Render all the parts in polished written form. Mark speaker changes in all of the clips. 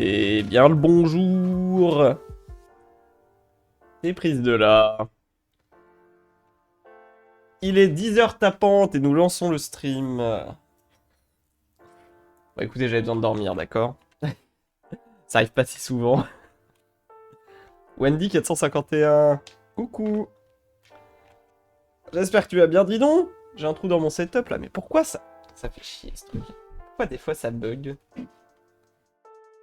Speaker 1: Eh bien le bonjour. Et prise de là. Il est 10h tapante et nous lançons le stream. Bah écoutez, j'avais besoin de dormir, d'accord? Ça arrive pas si souvent. Wendy 451. Coucou. J'espère que tu vas bien, dis donc. J'ai un trou dans mon setup là, mais pourquoi ça... Ça fait chier ce truc. Pourquoi des fois ça bug?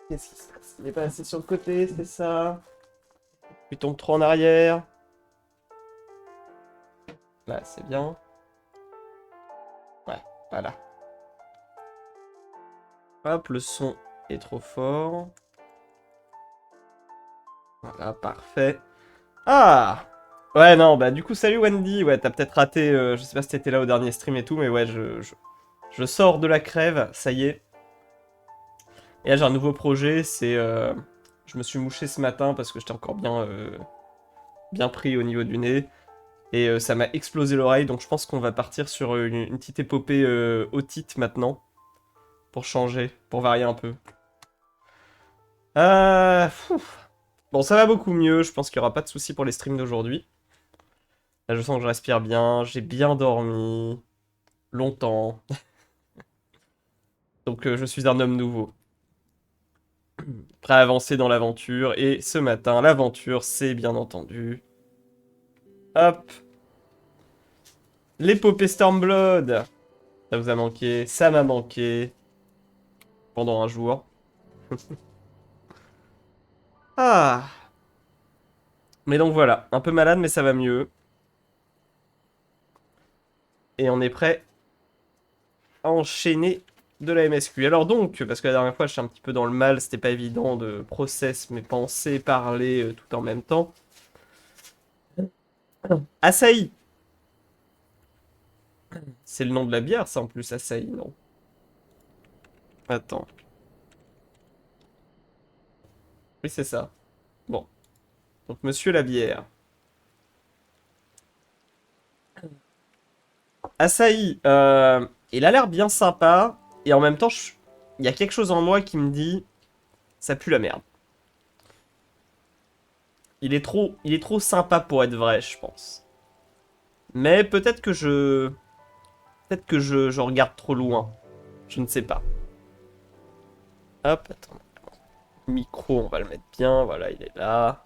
Speaker 1: Qu'est-ce qui se passe? Il est pas assez sur le côté, c'est ça? Il tombe trop en arrière. Là, c'est bien. Ouais, voilà. Hop, le son est trop fort. Voilà, parfait. Ah! Ouais, non, bah du coup, salut Wendy. Ouais, t'as peut-être raté, je sais pas si t'étais là au dernier stream et tout, mais ouais, je sors de la crève, ça y est. Et là, j'ai un nouveau projet, c'est... je me suis mouché ce matin parce que j'étais encore bien pris au niveau du nez. Et ça m'a explosé l'oreille, donc je pense qu'on va partir sur une petite épopée otite maintenant. Pour changer, pour varier un peu. Bon, ça va beaucoup mieux, je pense qu'il n'y aura pas de soucis pour les streams d'aujourd'hui. Là, je sens que je respire bien, j'ai bien dormi. Longtemps. Donc je suis un homme nouveau. Prêt à avancer dans l'aventure. Et ce matin, l'aventure, c'est bien entendu... Hop. L'épopée Stormblood. Ça vous a manqué, ça m'a manqué. Pendant un jour. Ah. Mais donc voilà, un peu malade, mais ça va mieux. Et on est prêt à enchaîner de la MSQ. Alors donc, parce que la dernière fois, je suis un petit peu dans le mal, c'était pas évident de process mes pensées, parler tout en même temps. Asahi. C'est le nom de la bière, ça en plus, Asahi, non? Attends. Oui, c'est ça. Bon. Donc, monsieur la bière. Asahi, il a l'air bien sympa, et en même temps, il y a quelque chose en moi qui me dit, ça pue la merde. Il est trop sympa pour être vrai, je pense. Mais peut-être que je regarde trop loin. Je ne sais pas. Hop, attends. Micro, on va le mettre bien. Voilà, il est là.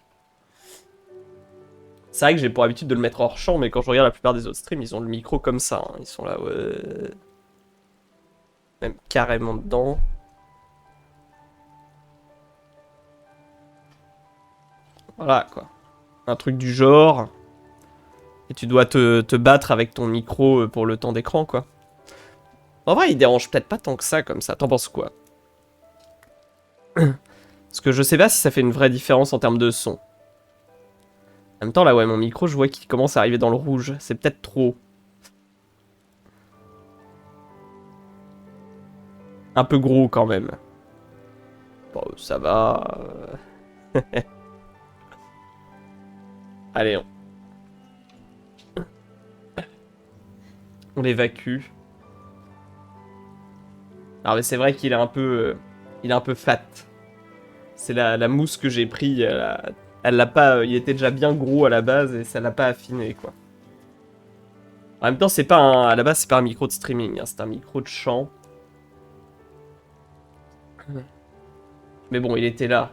Speaker 1: C'est vrai que j'ai pour habitude de le mettre hors champ, mais quand je regarde la plupart des autres streams, ils ont le micro comme ça. Hein. Ils sont là, ouais. Même carrément dedans. Voilà, quoi. Un truc du genre. Et tu dois te battre avec ton micro pour le temps d'écran, quoi. En vrai, il dérange peut-être pas tant que ça, comme ça. T'en penses quoi? Parce que je sais pas si ça fait une vraie différence en termes de son. En même temps, là, ouais, mon micro, je vois qu'il commence à arriver dans le rouge. C'est peut-être trop. Un peu gros, quand même. Bon, ça va. Allez, on l'évacue. Alors, mais c'est vrai qu'il est un peu... il est un peu fat. C'est la mousse que j'ai pris. Elle l'a pas... il était déjà bien gros à la base et ça l'a pas affiné, quoi. En même temps, c'est pas un... à la base, c'est pas un micro de streaming. Hein, c'est un micro de chant. Mais bon, il était là.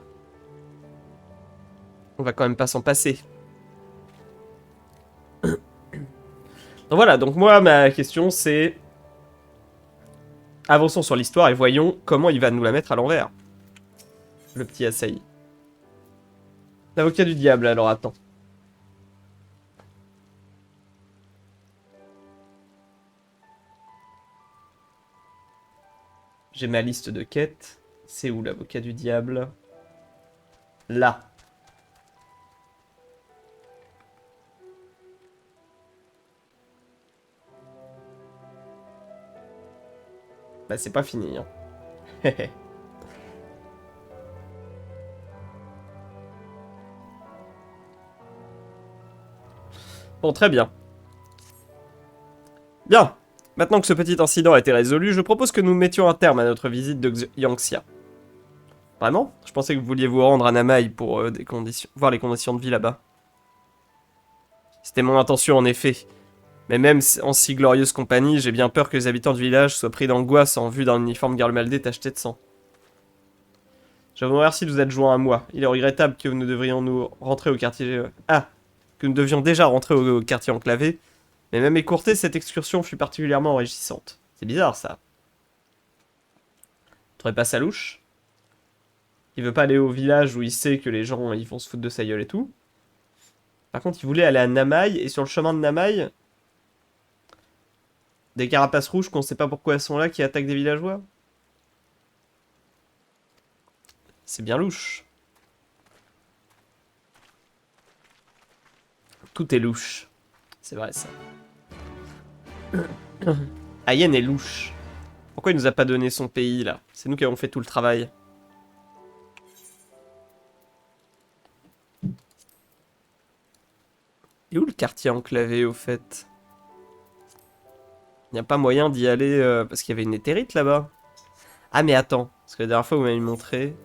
Speaker 1: On va quand même pas s'en passer. Donc voilà, donc moi, ma question, c'est... Avançons sur l'histoire et voyons comment il va nous la mettre à l'envers. Le petit Asahi. L'avocat du diable, alors attends. J'ai ma liste de quêtes. C'est où l'avocat du diable? Là. Bah c'est pas fini. Hein. Bon, très bien. Bien. Maintenant que ce petit incident a été résolu, je propose que nous mettions un terme à notre visite de Yangxia. Vraiment? Je pensais que vous vouliez vous rendre à Namaï pour voir les conditions de vie là-bas. C'était mon intention en effet. Mais même en si glorieuse compagnie, j'ai bien peur que les habitants du village soient pris d'angoisse en vue d'un uniforme Garlemaldé tacheté de sang. Je vous remercie de vous être joint à moi. Il est regrettable que nous devrions nous rentrer au quartier... que nous devions déjà rentrer au quartier enclavé. Mais même écourtée, cette excursion fut particulièrement enrichissante. C'est bizarre ça. Tu trouves pas ça louche? Il veut pas aller au village où il sait que les gens ils vont se foutre de sa gueule et tout. Par contre, il voulait aller à Namaï, et sur le chemin de Namaï, des carapaces rouges qu'on sait pas pourquoi elles sont là qui attaquent des villageois. C'est bien louche. Tout est louche. C'est vrai ça. Ayen est louche. Pourquoi il nous a pas donné son pays là? C'est nous qui avons fait tout le travail. Et où le quartier enclavé au fait? Il n'y a pas moyen d'y aller parce qu'il y avait une éthérite là-bas. Ah mais attends, parce que la dernière fois vous m'avez montré.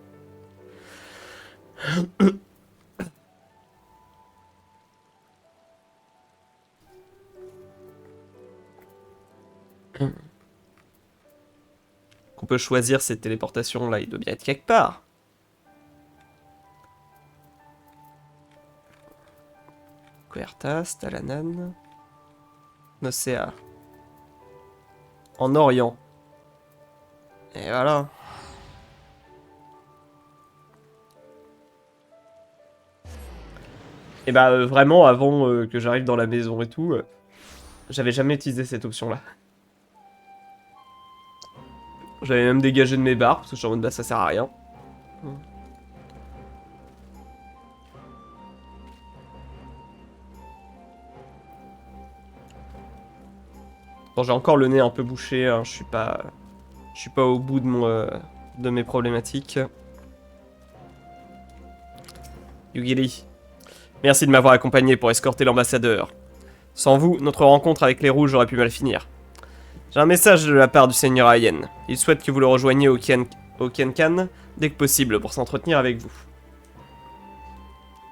Speaker 1: Qu'on peut choisir cette téléportation là, il doit bien être quelque part. Quertas, Talanan, Nocea. En Orient. Et voilà. Et bah vraiment avant que j'arrive dans la maison et tout, j'avais jamais utilisé cette option là. J'avais même dégagé de mes barres parce que je suis en mode bah ça sert à rien. Bon j'ai encore le nez un peu bouché, hein, je suis pas au bout de de mes problématiques. Yugiri, merci de m'avoir accompagné pour escorter l'ambassadeur. Sans vous, notre rencontre avec les rouges aurait pu mal finir. J'ai un message de la part du seigneur Ayen. Il souhaite que vous le rejoigniez au Kienkan dès que possible pour s'entretenir avec vous.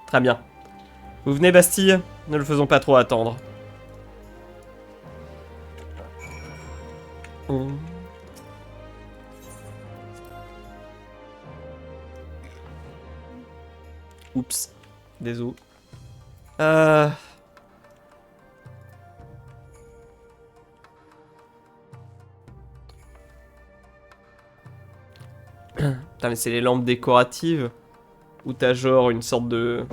Speaker 1: Très bien. Vous venez, Bastille? Ne le faisons pas trop attendre. Oups. Désolé. Putain, mais c'est les lampes décoratives où t'as genre une sorte de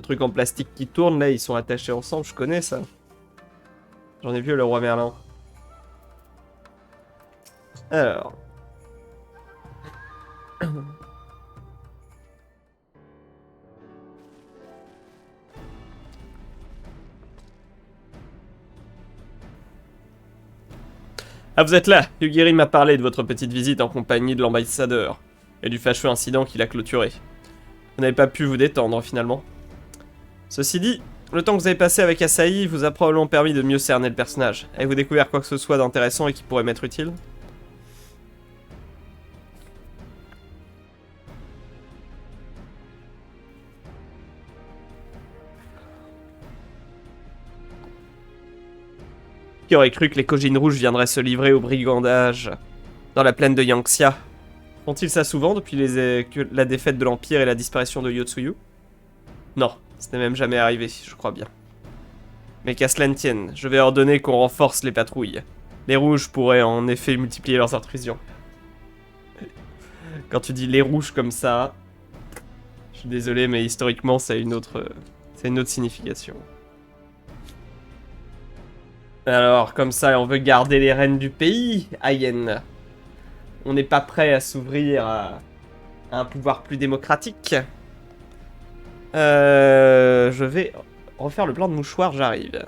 Speaker 1: truc en plastique qui tourne, là, ils sont attachés ensemble, je connais ça. J'en ai vu le roi Merlin. Alors. Ah, vous êtes là! Yugiri m'a parlé de votre petite visite en compagnie de l'ambassadeur et du fâcheux incident qu'il a clôturé. Vous n'avez pas pu vous détendre finalement. Ceci dit, le temps que vous avez passé avec Asahi vous a probablement permis de mieux cerner le personnage. Avez-vous découvert quoi que ce soit d'intéressant et qui pourrait m'être utile? Qui aurait cru que les Kojin rouges viendraient se livrer au brigandage dans la plaine de Yangxia? Font-ils ça souvent depuis la défaite de l'Empire et la disparition de Yotsuyu? Non, ce n'est même jamais arrivé, je crois bien. Mais qu'à cela ne tienne, je vais ordonner qu'on renforce les patrouilles. Les rouges pourraient en effet multiplier leurs intrusions. Quand tu dis les rouges comme ça, je suis désolé, mais historiquement, ça a une autre signification. Alors, comme ça, on veut garder les rênes du pays, Ayen. On n'est pas prêt à s'ouvrir à un pouvoir plus démocratique. Je vais refaire le plan de mouchoir, j'arrive.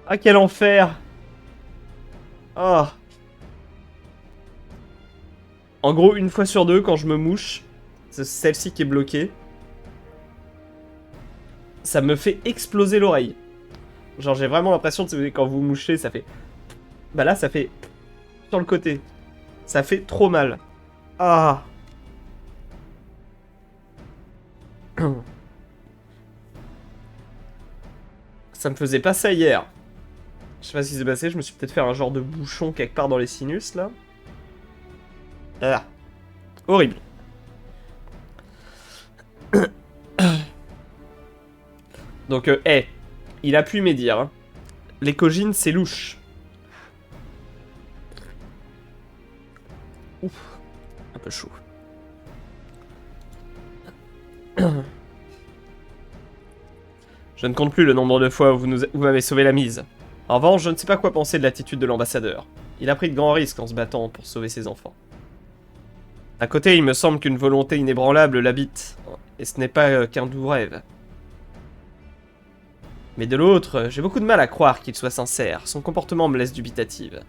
Speaker 1: Ah, quel enfer! Oh. En gros, une fois sur deux, quand je me mouche, c'est celle-ci qui est bloquée, ça me fait exploser l'oreille. Genre, j'ai vraiment l'impression que quand vous mouchez, ça fait... Bah là, ça fait... Sur le côté. Ça fait trop mal. Ah. Ça me faisait pas ça hier. Je sais pas ce qui s'est passé, je me suis peut-être fait un genre de bouchon quelque part dans les sinus, là. Ah. Horrible. Donc, il a pu m'aider, hein. L'écogine, c'est louche. Ouf. Un peu chaud. Je ne compte plus le nombre de fois où vous m'avez sauvé la mise. En revanche, je ne sais pas quoi penser de l'attitude de l'ambassadeur. Il a pris de grands risques en se battant pour sauver ses enfants. D'un côté, il me semble qu'une volonté inébranlable l'habite, et ce n'est pas qu'un doux rêve. Mais de l'autre, j'ai beaucoup de mal à croire qu'il soit sincère, son comportement me laisse dubitative.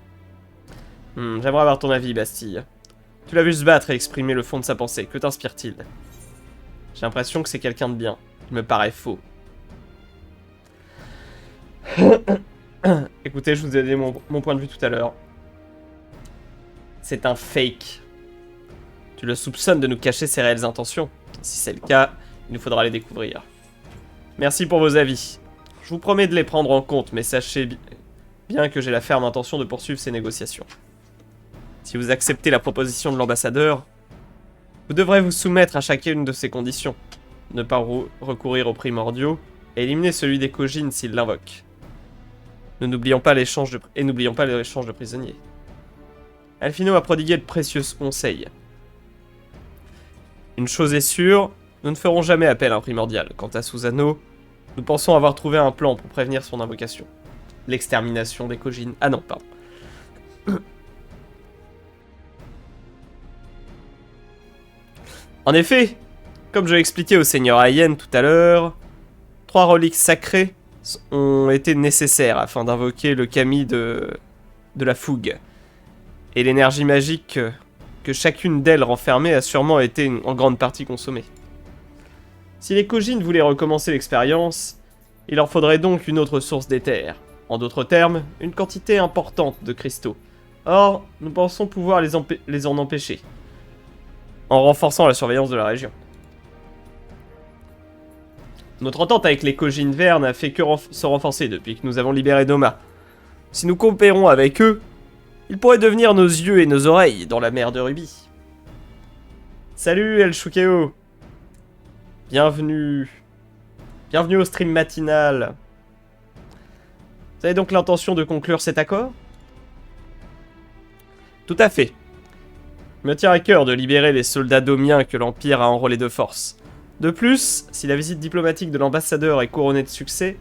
Speaker 1: J'aimerais avoir ton avis, Bastille. Tu l'as vu se battre et exprimer le fond de sa pensée, que t'inspire-t-il? J'ai l'impression que c'est quelqu'un de bien, il me paraît faux. Écoutez, je vous ai donné mon point de vue tout à l'heure. C'est un fake. Tu le soupçonnes de nous cacher ses réelles intentions. Si c'est le cas, il nous faudra les découvrir. Merci pour vos avis. Je vous promets de les prendre en compte, mais sachez bien que j'ai la ferme intention de poursuivre ces négociations. Si vous acceptez la proposition de l'ambassadeur, vous devrez vous soumettre à chacune de ces conditions. Ne pas recourir aux primordiaux, et éliminer celui des Kojin s'il l'invoque. N'oublions pas l'échange de prisonniers. Alphino a prodigué de précieux conseils. Une chose est sûre, nous ne ferons jamais appel à un primordial. Quant à Susano, nous pensons avoir trouvé un plan pour prévenir son invocation. L'extermination des Kojin. Ah non, pardon. En effet, comme je l'ai expliqué au seigneur Ayen tout à l'heure, 3 reliques sacrées ont été nécessaires afin d'invoquer le kami de la fougue. Et l'énergie magique que chacune d'elles renfermait a sûrement été en grande partie consommée. Si les Kojin voulaient recommencer l'expérience, il leur faudrait donc une autre source d'éther. En d'autres termes, une quantité importante de cristaux. Or, nous pensons pouvoir les en empêcher, en renforçant la surveillance de la région. Notre entente avec les Kojin verts n'a fait que se renforcer depuis que nous avons libéré Doma. Si nous coopérons avec eux, ils pourraient devenir nos yeux et nos oreilles dans la mer de Ruby. Salut El Shukeo. Bienvenue. Bienvenue au stream matinal. Vous avez donc l'intention de conclure cet accord? Tout à fait. Il me tient à cœur de libérer les soldats domiens que l'Empire a enrôlés de force. De plus, si la visite diplomatique de l'ambassadeur est couronnée de succès,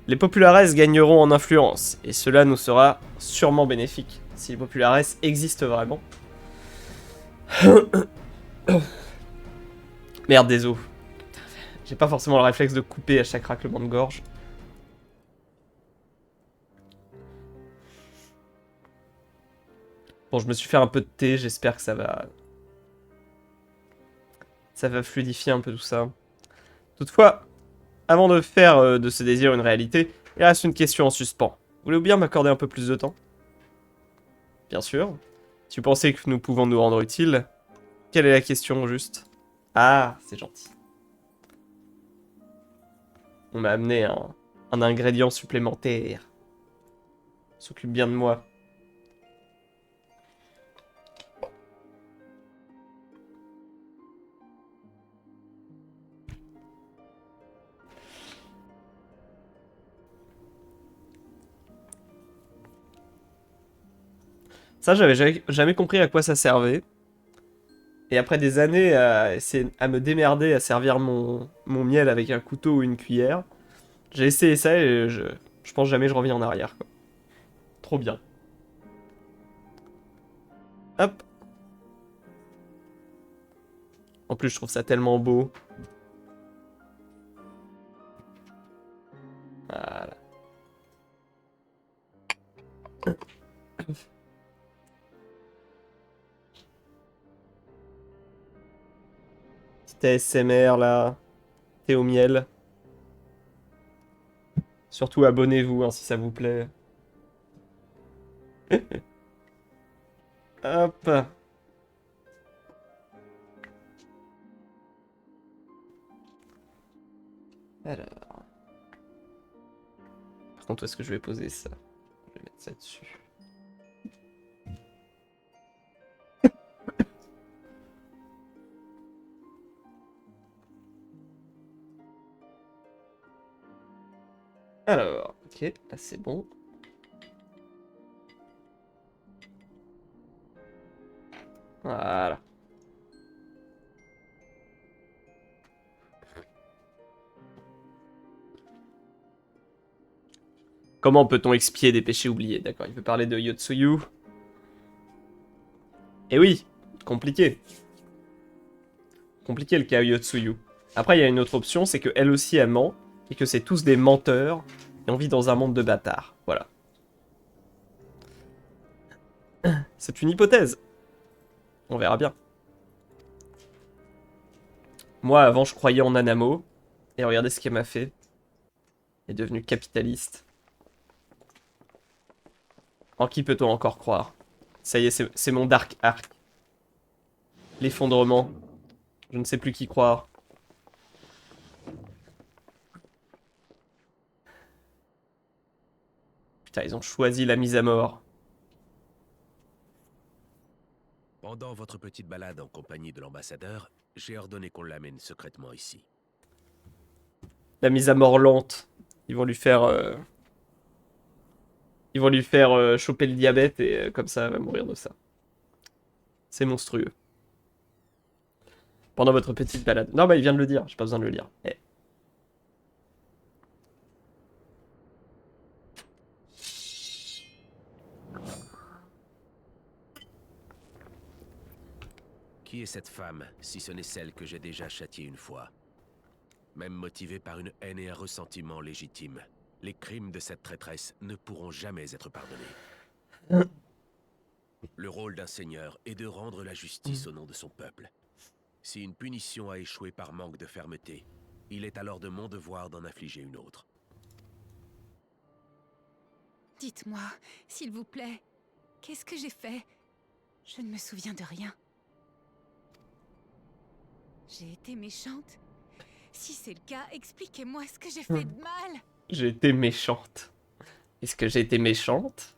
Speaker 1: les populares gagneront en influence, et cela nous sera sûrement bénéfique, si les populares existent vraiment. Merde, des os. J'ai pas forcément le réflexe de couper à chaque raclement de gorge. Bon, je me suis fait un peu de thé, j'espère que ça va... Ça va fluidifier un peu tout ça. Toutefois, avant de faire de ce désir une réalité, il reste une question en suspens. Voulez-vous bien m'accorder un peu plus de temps? Bien sûr. Si vous pensez que nous pouvons nous rendre utiles, quelle est la question juste? Ah, c'est gentil. On m'a amené un ingrédient supplémentaire. S'occupe bien de moi. Ça, j'avais jamais compris à quoi ça servait. Et après des années à me démerder à servir mon miel avec un couteau ou une cuillère, j'ai essayé ça et je pense jamais je reviens en arrière, quoi. Trop bien. Hop. En plus, je trouve ça tellement beau. Voilà. petit ASMR là. Thé au miel. Surtout abonnez-vous hein, si ça vous plaît. Hop. Alors. Par contre, où est-ce que je vais poser ça? Je vais mettre ça dessus. Alors, ok, là c'est bon. Voilà. Comment peut-on expier des péchés oubliés? D'accord, il veut parler de Yotsuyu. Et oui, compliqué. Compliqué le cas Yotsuyu. Après, il y a une autre option, c'est qu'elle aussi elle ment, et que c'est tous des menteurs, et on vit dans un monde de bâtards. Voilà. C'est une hypothèse. On verra bien. Moi, avant, je croyais en Nanamo, et regardez ce qu'elle m'a fait. Elle est devenue capitaliste. En qui peut-on encore croire? Ça y est, c'est mon dark arc. L'effondrement. Je ne sais plus qui croire. Putain, ils ont choisi la mise à mort.
Speaker 2: Pendant votre petite balade en compagnie de l'ambassadeur, j'ai ordonné qu'on l'amène secrètement ici.
Speaker 1: La mise à mort lente. Ils vont lui faire... Ils vont lui faire choper le diabète et comme ça, elle va mourir de ça. C'est monstrueux. Pendant votre petite balade. Non, bah il vient de le dire, j'ai pas besoin de le lire. Eh.
Speaker 2: Qui est cette femme, si ce n'est celle que j'ai déjà châtiée une fois? Même motivée par une haine et un ressentiment légitime, les crimes de cette traîtresse ne pourront jamais être pardonnés. Le rôle d'un seigneur est de rendre la justice au nom de son peuple. Si une punition a échoué par manque de fermeté, il est alors de mon devoir d'en infliger une autre.
Speaker 3: Dites-moi, s'il vous plaît, qu'est-ce que j'ai fait? Je ne me souviens de rien. J'ai été méchante? Si c'est le cas, expliquez-moi ce que j'ai fait de mal.
Speaker 1: J'ai été méchante. Est-ce que j'ai été méchante?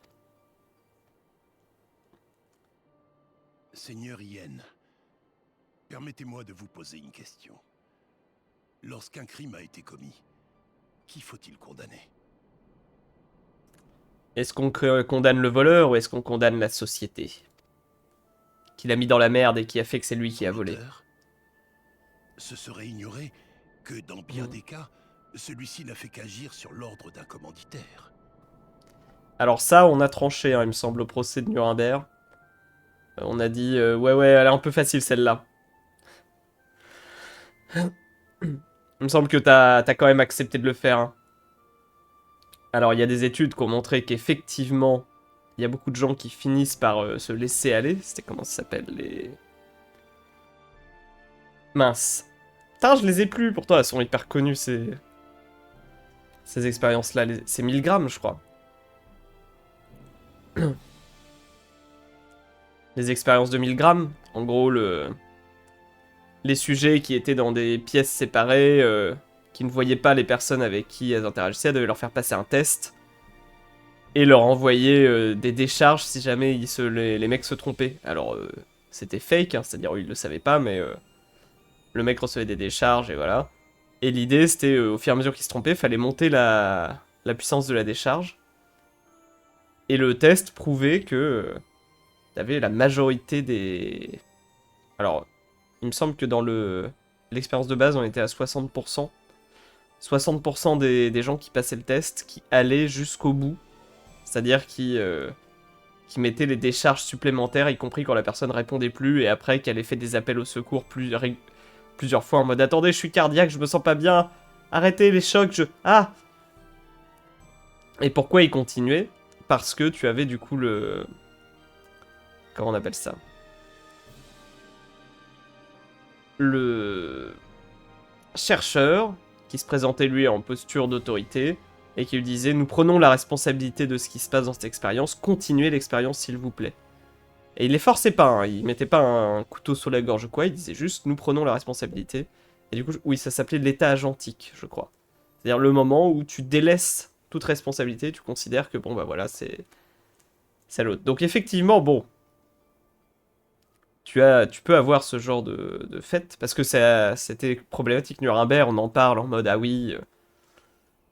Speaker 4: Seigneur Yen, permettez-moi de vous poser une question. Lorsqu'un crime a été commis, qui faut-il condamner?
Speaker 1: Est-ce qu'on condamne le voleur ou est-ce qu'on condamne la société? Qui l'a mis dans la merde et qui a fait que c'est lui qui a volé.
Speaker 4: Ce serait ignorer que dans bien des cas, celui-ci n'a fait qu'agir sur l'ordre d'un commanditaire.
Speaker 1: Alors ça, on a tranché, hein, il me semble, au procès de Nuremberg. On a dit, ouais, elle est un peu facile celle-là. Il me semble que t'as quand même accepté de le faire. Hein. Alors, il y a des études qui ont montré qu'effectivement, il y a beaucoup de gens qui finissent par se laisser aller. C'était comment ça s'appelle les... Mince. Putain, je les ai plus, pourtant elles sont hyper connues ces expériences-là. C'est 1000 grammes, je crois. Les expériences de 1000 grammes. En gros, les sujets qui étaient dans des pièces séparées, qui ne voyaient pas les personnes avec qui elles interagissaient, devaient leur faire passer un test. Et leur envoyer des décharges si jamais les mecs se trompaient. Alors, c'était fake, hein, c'est-à-dire ils le savaient pas, mais le mec recevait des décharges et voilà. Et l'idée, c'était, au fur et à mesure qu'il se trompait, fallait monter la puissance de la décharge. Et le test prouvait que t'avais la majorité des... Alors, il me semble que dans l'expérience de base, on était à 60%. 60% des gens qui passaient le test, qui allaient jusqu'au bout. C'est-à-dire qui mettaient les décharges supplémentaires, y compris quand la personne répondait plus, et après qu'elle ait fait des appels au secours plusieurs fois en mode « Attendez, je suis cardiaque, je me sens pas bien, arrêtez les chocs, Ah !» Et pourquoi ils continuaient? Parce que tu avais du coup le... Comment on appelle ça? le chercheur qui se présentait lui en posture d'autorité et qui lui disait nous prenons la responsabilité de ce qui se passe dans cette expérience, continuez l'expérience s'il vous plaît. Et il les forçait pas, hein, il mettait pas un couteau sur la gorge ou quoi, il disait juste nous prenons la responsabilité. Et du coup, oui, ça s'appelait l'état agentique, je crois. C'est-à-dire le moment où tu délaisses toute responsabilité, tu considères que bon bah voilà, c'est l'autre. Donc effectivement, bon, tu peux avoir ce genre de fête, parce que c'était problématique. Nuremberg, on en parle en mode ah oui,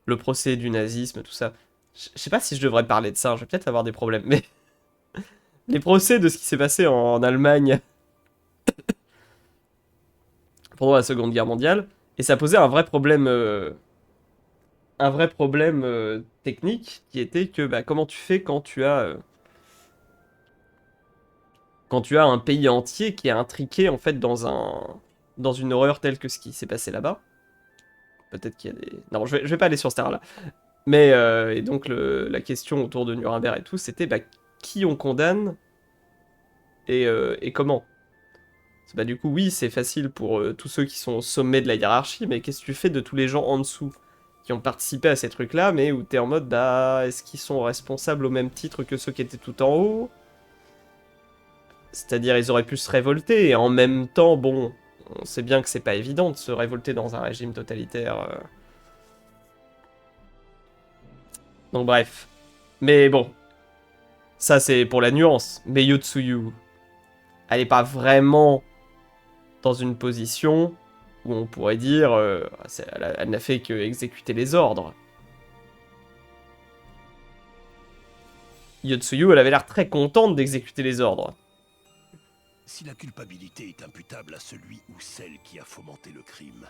Speaker 1: le procès du nazisme, tout ça. Je sais pas si je devrais parler de ça, je vais peut-être avoir des problèmes, mais les procès de ce qui s'est passé en Allemagne pendant la Seconde Guerre mondiale, et ça posait un vrai problème technique, qui était que bah, comment tu fais quand tu as un pays entier qui est intriqué en fait dans une horreur telle que ce qui s'est passé là-bas. Peut-être qu'il y a des... Non, je vais pas aller sur ce terrain-là. Mais, et donc la question autour de Nuremberg et tout, c'était bah, qui on condamne et comment. Bah, du coup, oui, c'est facile pour tous ceux qui sont au sommet de la hiérarchie, mais qu'est-ce que tu fais de tous les gens en dessous qui ont participé à ces trucs-là, mais où t'es en mode, bah, est-ce qu'ils sont responsables au même titre que ceux qui étaient tout en haut? C'est-à-dire, ils auraient pu se révolter, et en même temps, bon, on sait bien que c'est pas évident de se révolter dans un régime totalitaire. Donc bref. Mais bon, ça c'est pour la nuance. Mais Yotsuyu, elle est pas vraiment dans une position où on pourrait dire elle n'a fait que exécuter les ordres. Yotsuyu, elle avait l'air très contente d'exécuter les ordres.
Speaker 4: Si la culpabilité est imputable à celui ou celle qui a fomenté le crime,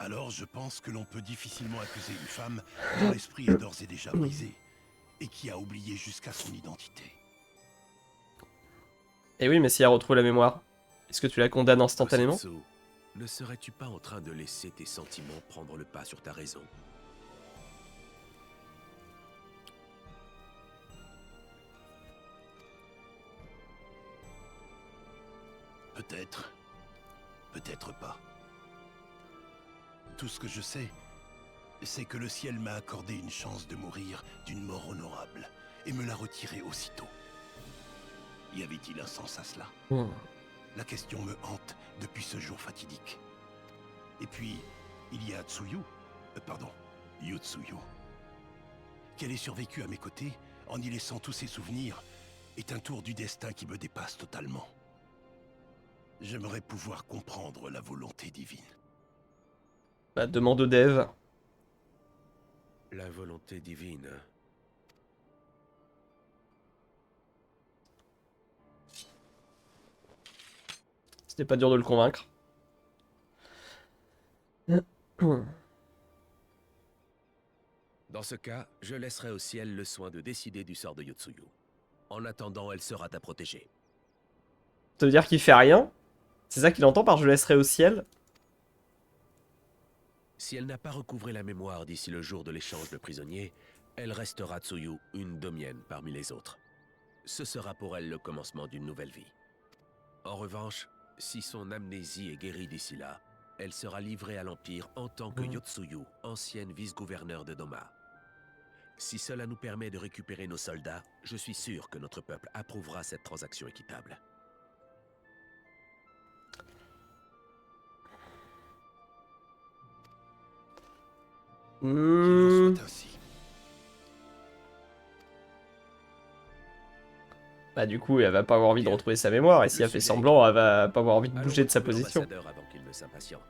Speaker 4: alors je pense que l'on peut difficilement accuser une femme dont l'esprit est d'ores et déjà brisé et qui a oublié jusqu'à son identité.
Speaker 1: Et oui, mais si elle retrouve la mémoire, est-ce que tu la condamnes instantanément?
Speaker 2: Kosetsu, ne serais-tu pas en train de laisser tes sentiments prendre le pas sur ta raison?
Speaker 4: Peut-être, peut-être pas. Tout ce que je sais, c'est que le ciel m'a accordé une chance de mourir d'une mort honorable et me l'a retirée aussitôt. Y avait-il un sens à cela? La question me hante depuis ce jour fatidique. Et puis, il y a Tsuyu, pardon, Yotsuyu. Qu'elle ait survécu à mes côtés, en y laissant tous ses souvenirs, est un tour du destin qui me dépasse totalement. J'aimerais pouvoir comprendre la volonté divine.
Speaker 1: Bah, demande au dev.
Speaker 2: La volonté divine.
Speaker 1: C'était pas dur de le convaincre.
Speaker 2: Dans ce cas, je laisserai au ciel le soin de décider du sort de Yotsuyu. En attendant, elle sera ta protégée.
Speaker 1: Ça veut dire qu'il fait rien? C'est ça qu'il entend par je laisserai au ciel?
Speaker 2: Si elle n'a pas recouvré la mémoire d'ici le jour de l'échange de prisonniers, elle restera Tsuyu, une domienne parmi les autres. Ce sera pour elle le commencement d'une nouvelle vie. En revanche, si son amnésie est guérie d'ici là, elle sera livrée à l'Empire en tant que Yotsuyu, ancienne vice-gouverneure de Doma. Si cela nous permet de récupérer nos soldats, je suis sûr que notre peuple approuvera cette transaction équitable.
Speaker 4: Qu'il en soit ainsi.
Speaker 1: Bah du coup, elle va pas avoir envie de retrouver sa mémoire, et si elle fait semblant, elle va pas avoir envie de bouger de sa
Speaker 2: retrouver
Speaker 1: position.
Speaker 2: l'ambassadeur avant qu'il ne s'impatiente.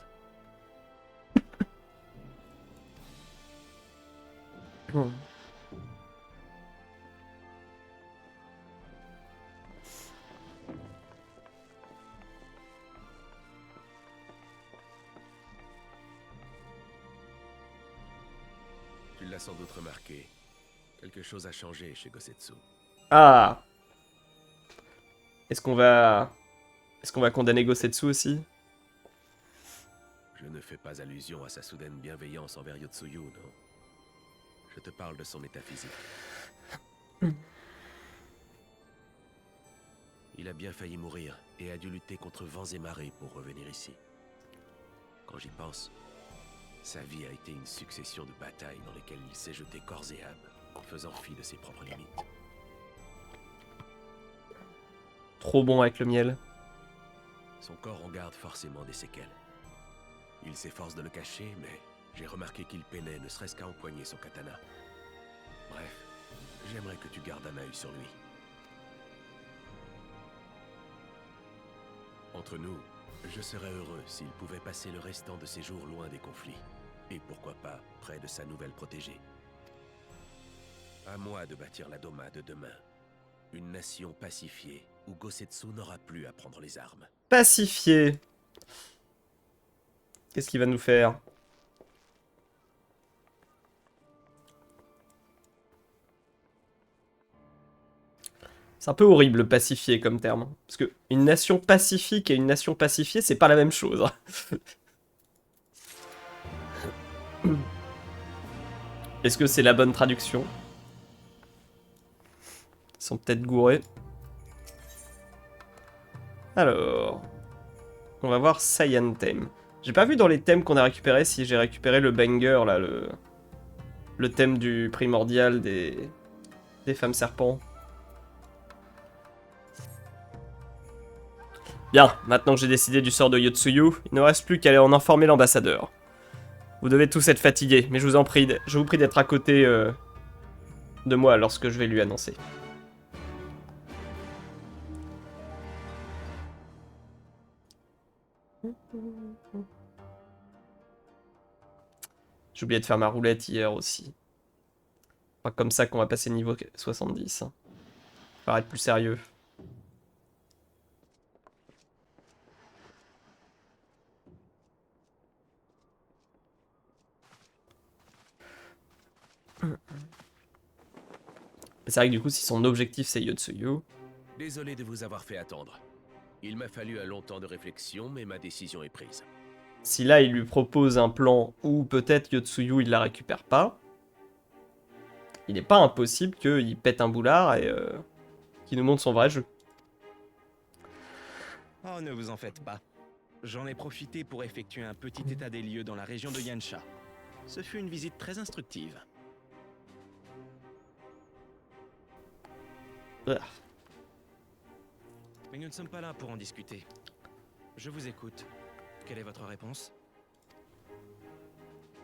Speaker 2: Tu l'as sans doute remarqué. Quelque chose a changé chez Gosetsu.
Speaker 1: Ah! Est-ce qu'on va condamner Gosetsu aussi?
Speaker 2: Je ne fais pas allusion à sa soudaine bienveillance envers Yotsuyu, non. Je te parle de son état physique. Il a bien failli mourir et a dû lutter contre vents et marées pour revenir ici. Quand j'y pense, sa vie a été une succession de batailles dans lesquelles il s'est jeté corps et âme, faisant fi de ses propres limites.
Speaker 1: Trop bon avec le miel.
Speaker 2: Son corps en garde forcément des séquelles. Il s'efforce de le cacher, mais j'ai remarqué qu'il peinait ne serait-ce qu'à empoigner son katana. Bref, j'aimerais que tu gardes un œil sur lui. Entre nous, je serais heureux s'il pouvait passer le restant de ses jours loin des conflits. Et pourquoi pas, près de sa nouvelle protégée. À moi de bâtir la Doma de demain. Une nation pacifiée, où Gosetsu n'aura plus à prendre les armes.
Speaker 1: Pacifié. Qu'est-ce qu'il va nous faire? C'est un peu horrible, pacifié comme terme. Parce que une nation pacifique et une nation pacifiée, c'est pas la même chose. Est-ce que c'est la bonne traduction? Ils sont peut-être gourés. Alors... On va voir Saiyan Theme. J'ai pas vu dans les thèmes qu'on a récupérés si j'ai récupéré le banger, là, le thème du primordial des femmes serpents. Bien, maintenant que j'ai décidé du sort de Yotsuyu, il ne reste plus qu'à aller en informer l'ambassadeur. Vous devez tous être fatigués, mais je vous prie d'être à côté de moi lorsque je vais lui annoncer. J'ai oublié de faire ma roulette hier aussi. Pas comme ça qu'on va passer niveau 70. Hein. Faut être plus sérieux. C'est vrai que du coup, si son objectif c'est Yotsuyu...
Speaker 2: Désolé de vous avoir fait attendre. Il m'a fallu un long temps de réflexion, mais ma décision est prise.
Speaker 1: Si là, il lui propose un plan où peut-être Yotsuyu, il la récupère pas, il n'est pas impossible qu'il pète un boulard et qu'il nous montre son vrai jeu.
Speaker 5: Oh, ne vous en faites pas. J'en ai profité pour effectuer un petit état des lieux dans la région de Yansha. Ce fut une visite très instructive.
Speaker 1: Ah.
Speaker 5: Mais nous ne sommes pas là pour en discuter. Je vous écoute. Quelle est votre réponse?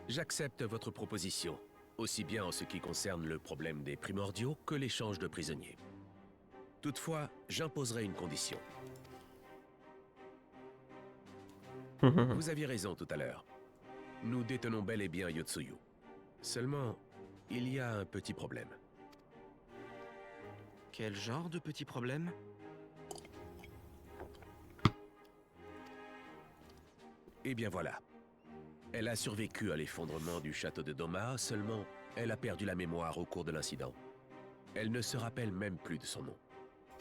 Speaker 2: J'accepte votre proposition, aussi bien en ce qui concerne le problème des primordiaux que l'échange de prisonniers. Toutefois, j'imposerai une condition. Vous aviez raison tout à l'heure. Nous détenons bel et bien Yotsuyu. Seulement, il y a un petit problème.
Speaker 5: Quel genre de petit problème?
Speaker 2: Eh bien voilà. Elle a survécu à l'effondrement du château de Doma, seulement elle a perdu la mémoire au cours de l'incident. Elle ne se rappelle même plus de son nom.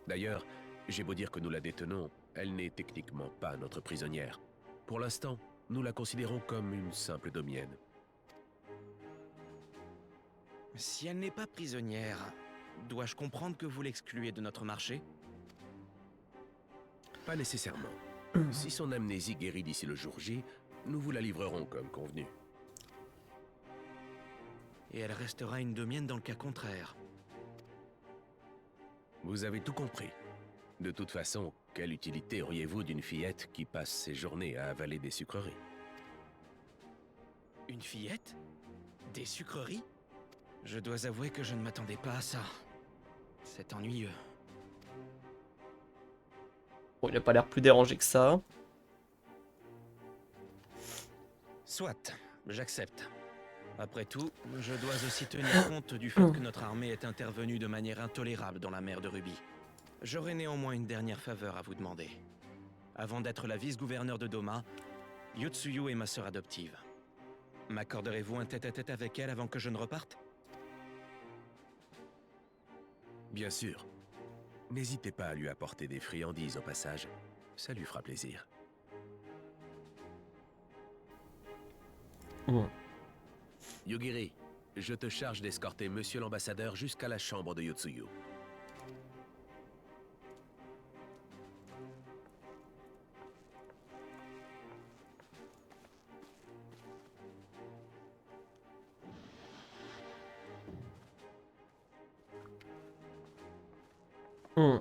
Speaker 2: D'ailleurs, j'ai beau dire que nous la détenons, elle n'est techniquement pas notre prisonnière. Pour l'instant, nous la considérons comme une simple domienne.
Speaker 5: Si elle n'est pas prisonnière, dois-je comprendre que vous l'excluez de notre marché?
Speaker 2: Pas nécessairement. Si son amnésie guérit d'ici le jour J, nous vous la livrerons comme convenu.
Speaker 5: Et elle restera une domienne dans le cas contraire.
Speaker 2: Vous avez tout compris. De toute façon, quelle utilité auriez-vous d'une fillette qui passe ses journées à avaler des sucreries?
Speaker 5: Une fillette? Des sucreries? Je dois avouer que je ne m'attendais pas à ça. C'est ennuyeux.
Speaker 1: Bon, il a pas l'air plus dérangé que ça.
Speaker 5: Soit, j'accepte. Après tout, je dois aussi tenir compte du fait que notre armée est intervenue de manière intolérable dans la mer de Ruby. J'aurais néanmoins une dernière faveur à vous demander. Avant d'être la vice-gouverneur de Doma, Yotsuyu est ma sœur adoptive. M'accorderez-vous un tête-à-tête avec elle avant que je ne reparte?
Speaker 2: Bien sûr. N'hésitez pas à lui apporter des friandises au passage. Ça lui fera plaisir. Yugiri, je te charge d'escorter Monsieur l'ambassadeur jusqu'à la chambre de Yotsuyu.
Speaker 1: Hmm.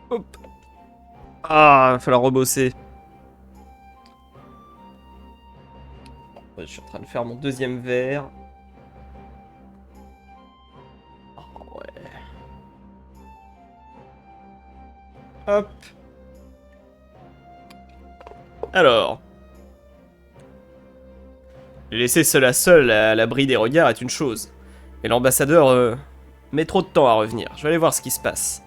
Speaker 1: Hop. Ah, va falloir rebosser. Ouais, je suis en train de faire mon deuxième verre. Oh, ouais. Hop. Alors. Les laisser seul à seul à l'abri des regards est une chose. Mais l'ambassadeur met trop de temps à revenir. Je vais aller voir ce qui se passe.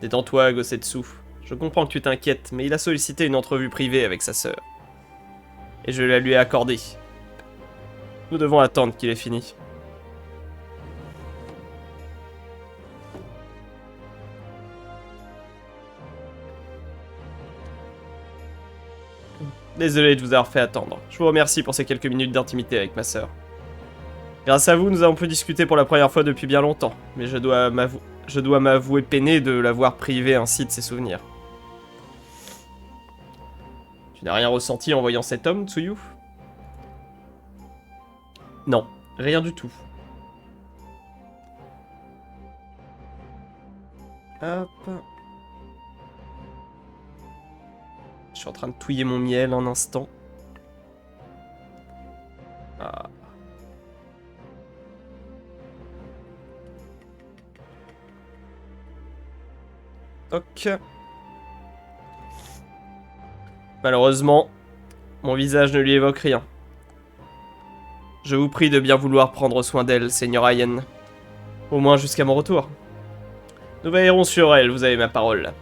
Speaker 1: Détends-toi, Gosetsu. Je comprends que tu t'inquiètes, mais il a sollicité une entrevue privée avec sa sœur. Et je la lui ai accordée. Nous devons attendre qu'il ait fini. Désolé de vous avoir fait attendre. Je vous remercie pour ces quelques minutes d'intimité avec ma sœur. Grâce à vous, nous avons pu discuter pour la première fois depuis bien longtemps, mais je dois m'avouer peiné de l'avoir privé ainsi de ses souvenirs. Tu n'as rien ressenti en voyant cet homme, Tsuyu? Non, rien du tout. Hop. Je suis en train de touiller mon miel un instant. Ah. Ok. Malheureusement, mon visage ne lui évoque rien. Je vous prie de bien vouloir prendre soin d'elle, Seigneur Ayen. Au moins jusqu'à mon retour. Nous veillerons sur elle, vous avez ma parole.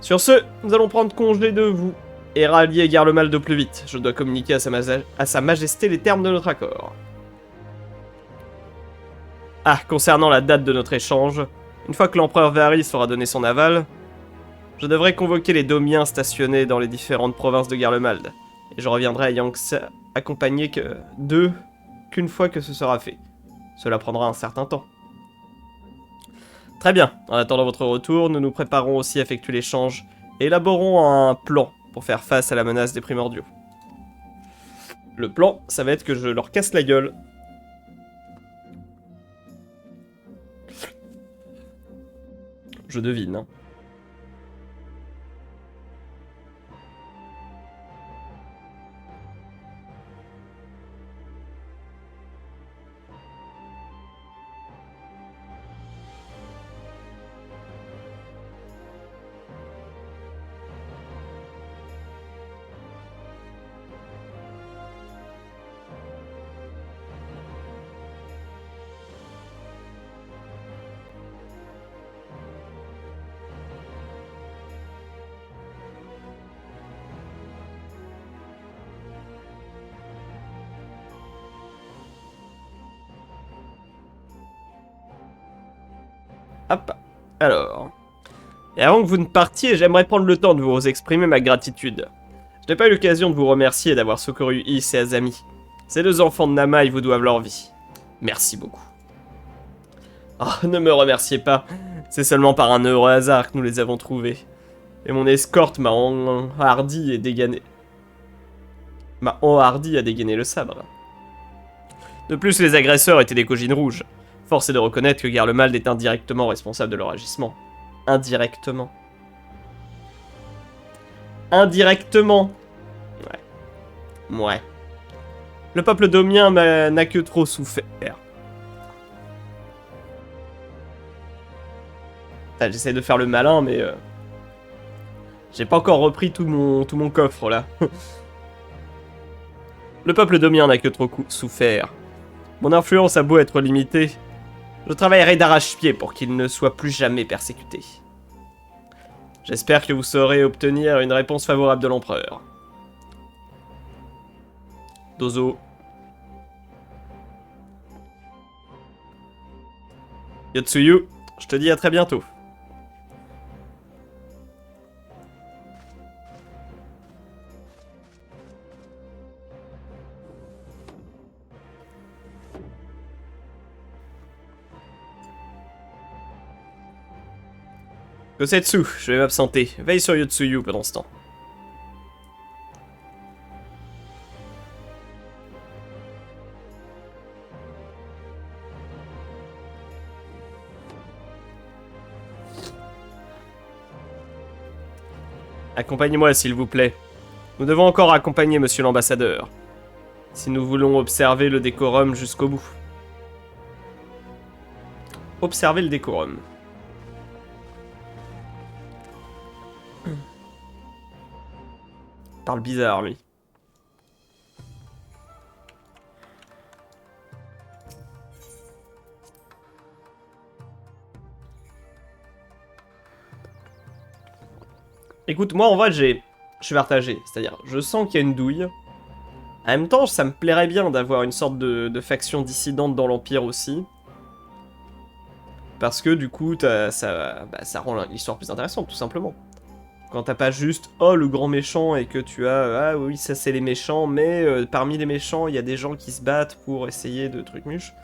Speaker 1: Sur ce, nous allons prendre congé de vous et rallier Garlemald au plus vite. Je dois communiquer à sa majesté les termes de notre accord. Ah, concernant la date de notre échange, une fois que l'empereur Varys aura donné son aval, je devrais convoquer les Domiens stationnés dans les différentes provinces de Garlemald. Et je reviendrai à Yangtze accompagné d'eux qu'une fois que ce sera fait. Cela prendra un certain temps. Très bien, en attendant votre retour, nous nous préparons aussi à effectuer l'échange et élaborons un plan pour faire face à la menace des primordiaux. Le plan, ça va être que je leur casse la gueule. Je devine, hein. Hop, alors. Et avant que vous ne partiez, j'aimerais prendre le temps de vous exprimer ma gratitude. Je n'ai pas eu l'occasion de vous remercier d'avoir secouru Is et Azami. Ces deux enfants de Nama, ils vous doivent leur vie. Merci beaucoup. Oh, ne me remerciez pas. C'est seulement par un heureux hasard que nous les avons trouvés. Et mon escorte m'a enhardi à dégainer le sabre. De plus, les agresseurs étaient des cogines rouges. Force est de reconnaître que Garlemald est indirectement responsable de leur agissement. Indirectement. Indirectement. Ouais. Ouais. Le peuple domien n'a que trop souffert. J'essaie de faire le malin, mais... j'ai pas encore repris tout mon coffre, là. Le peuple domien n'a que trop souffert. Mon influence a beau être limitée, je travaillerai d'arrache-pied pour qu'il ne soit plus jamais persécuté. J'espère que vous saurez obtenir une réponse favorable de l'empereur. Dozo. Yotsuyu, je te dis à très bientôt. Kosetsu, je vais m'absenter. Veille sur Yotsuyu pendant ce temps. Accompagnez-moi, s'il vous plaît. Nous devons encore accompagner monsieur l'ambassadeur. Si nous voulons observer le décorum jusqu'au bout. Observer le décorum. Parle bizarre, lui. Écoute, moi en vrai, je suis partagé. C'est-à-dire, je sens qu'il y a une douille. En même temps, ça me plairait bien d'avoir une sorte de faction dissidente dans l'Empire aussi. Parce que du coup, ça rend l'histoire plus intéressante, tout simplement. Quand t'as pas juste « Oh, le grand méchant » et que tu as « Ah oui, ça c'est les méchants, mais parmi les méchants, il y a des gens qui se battent pour essayer de trucs muches. »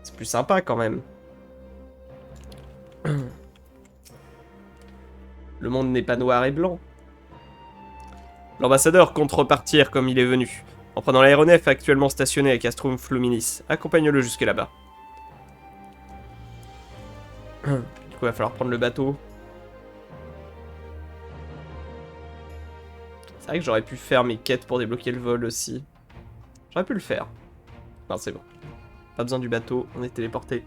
Speaker 1: C'est plus sympa quand même. Le monde n'est pas noir et blanc. L'ambassadeur compte repartir comme il est venu, en prenant l'aéronef actuellement stationné à Castrum Fluminis. Accompagne-le jusque là-bas. Du coup, il va falloir prendre le bateau. C'est vrai que j'aurais pu faire mes quêtes pour débloquer le vol aussi. J'aurais pu le faire. Non, c'est bon. Pas besoin du bateau, on est téléporté.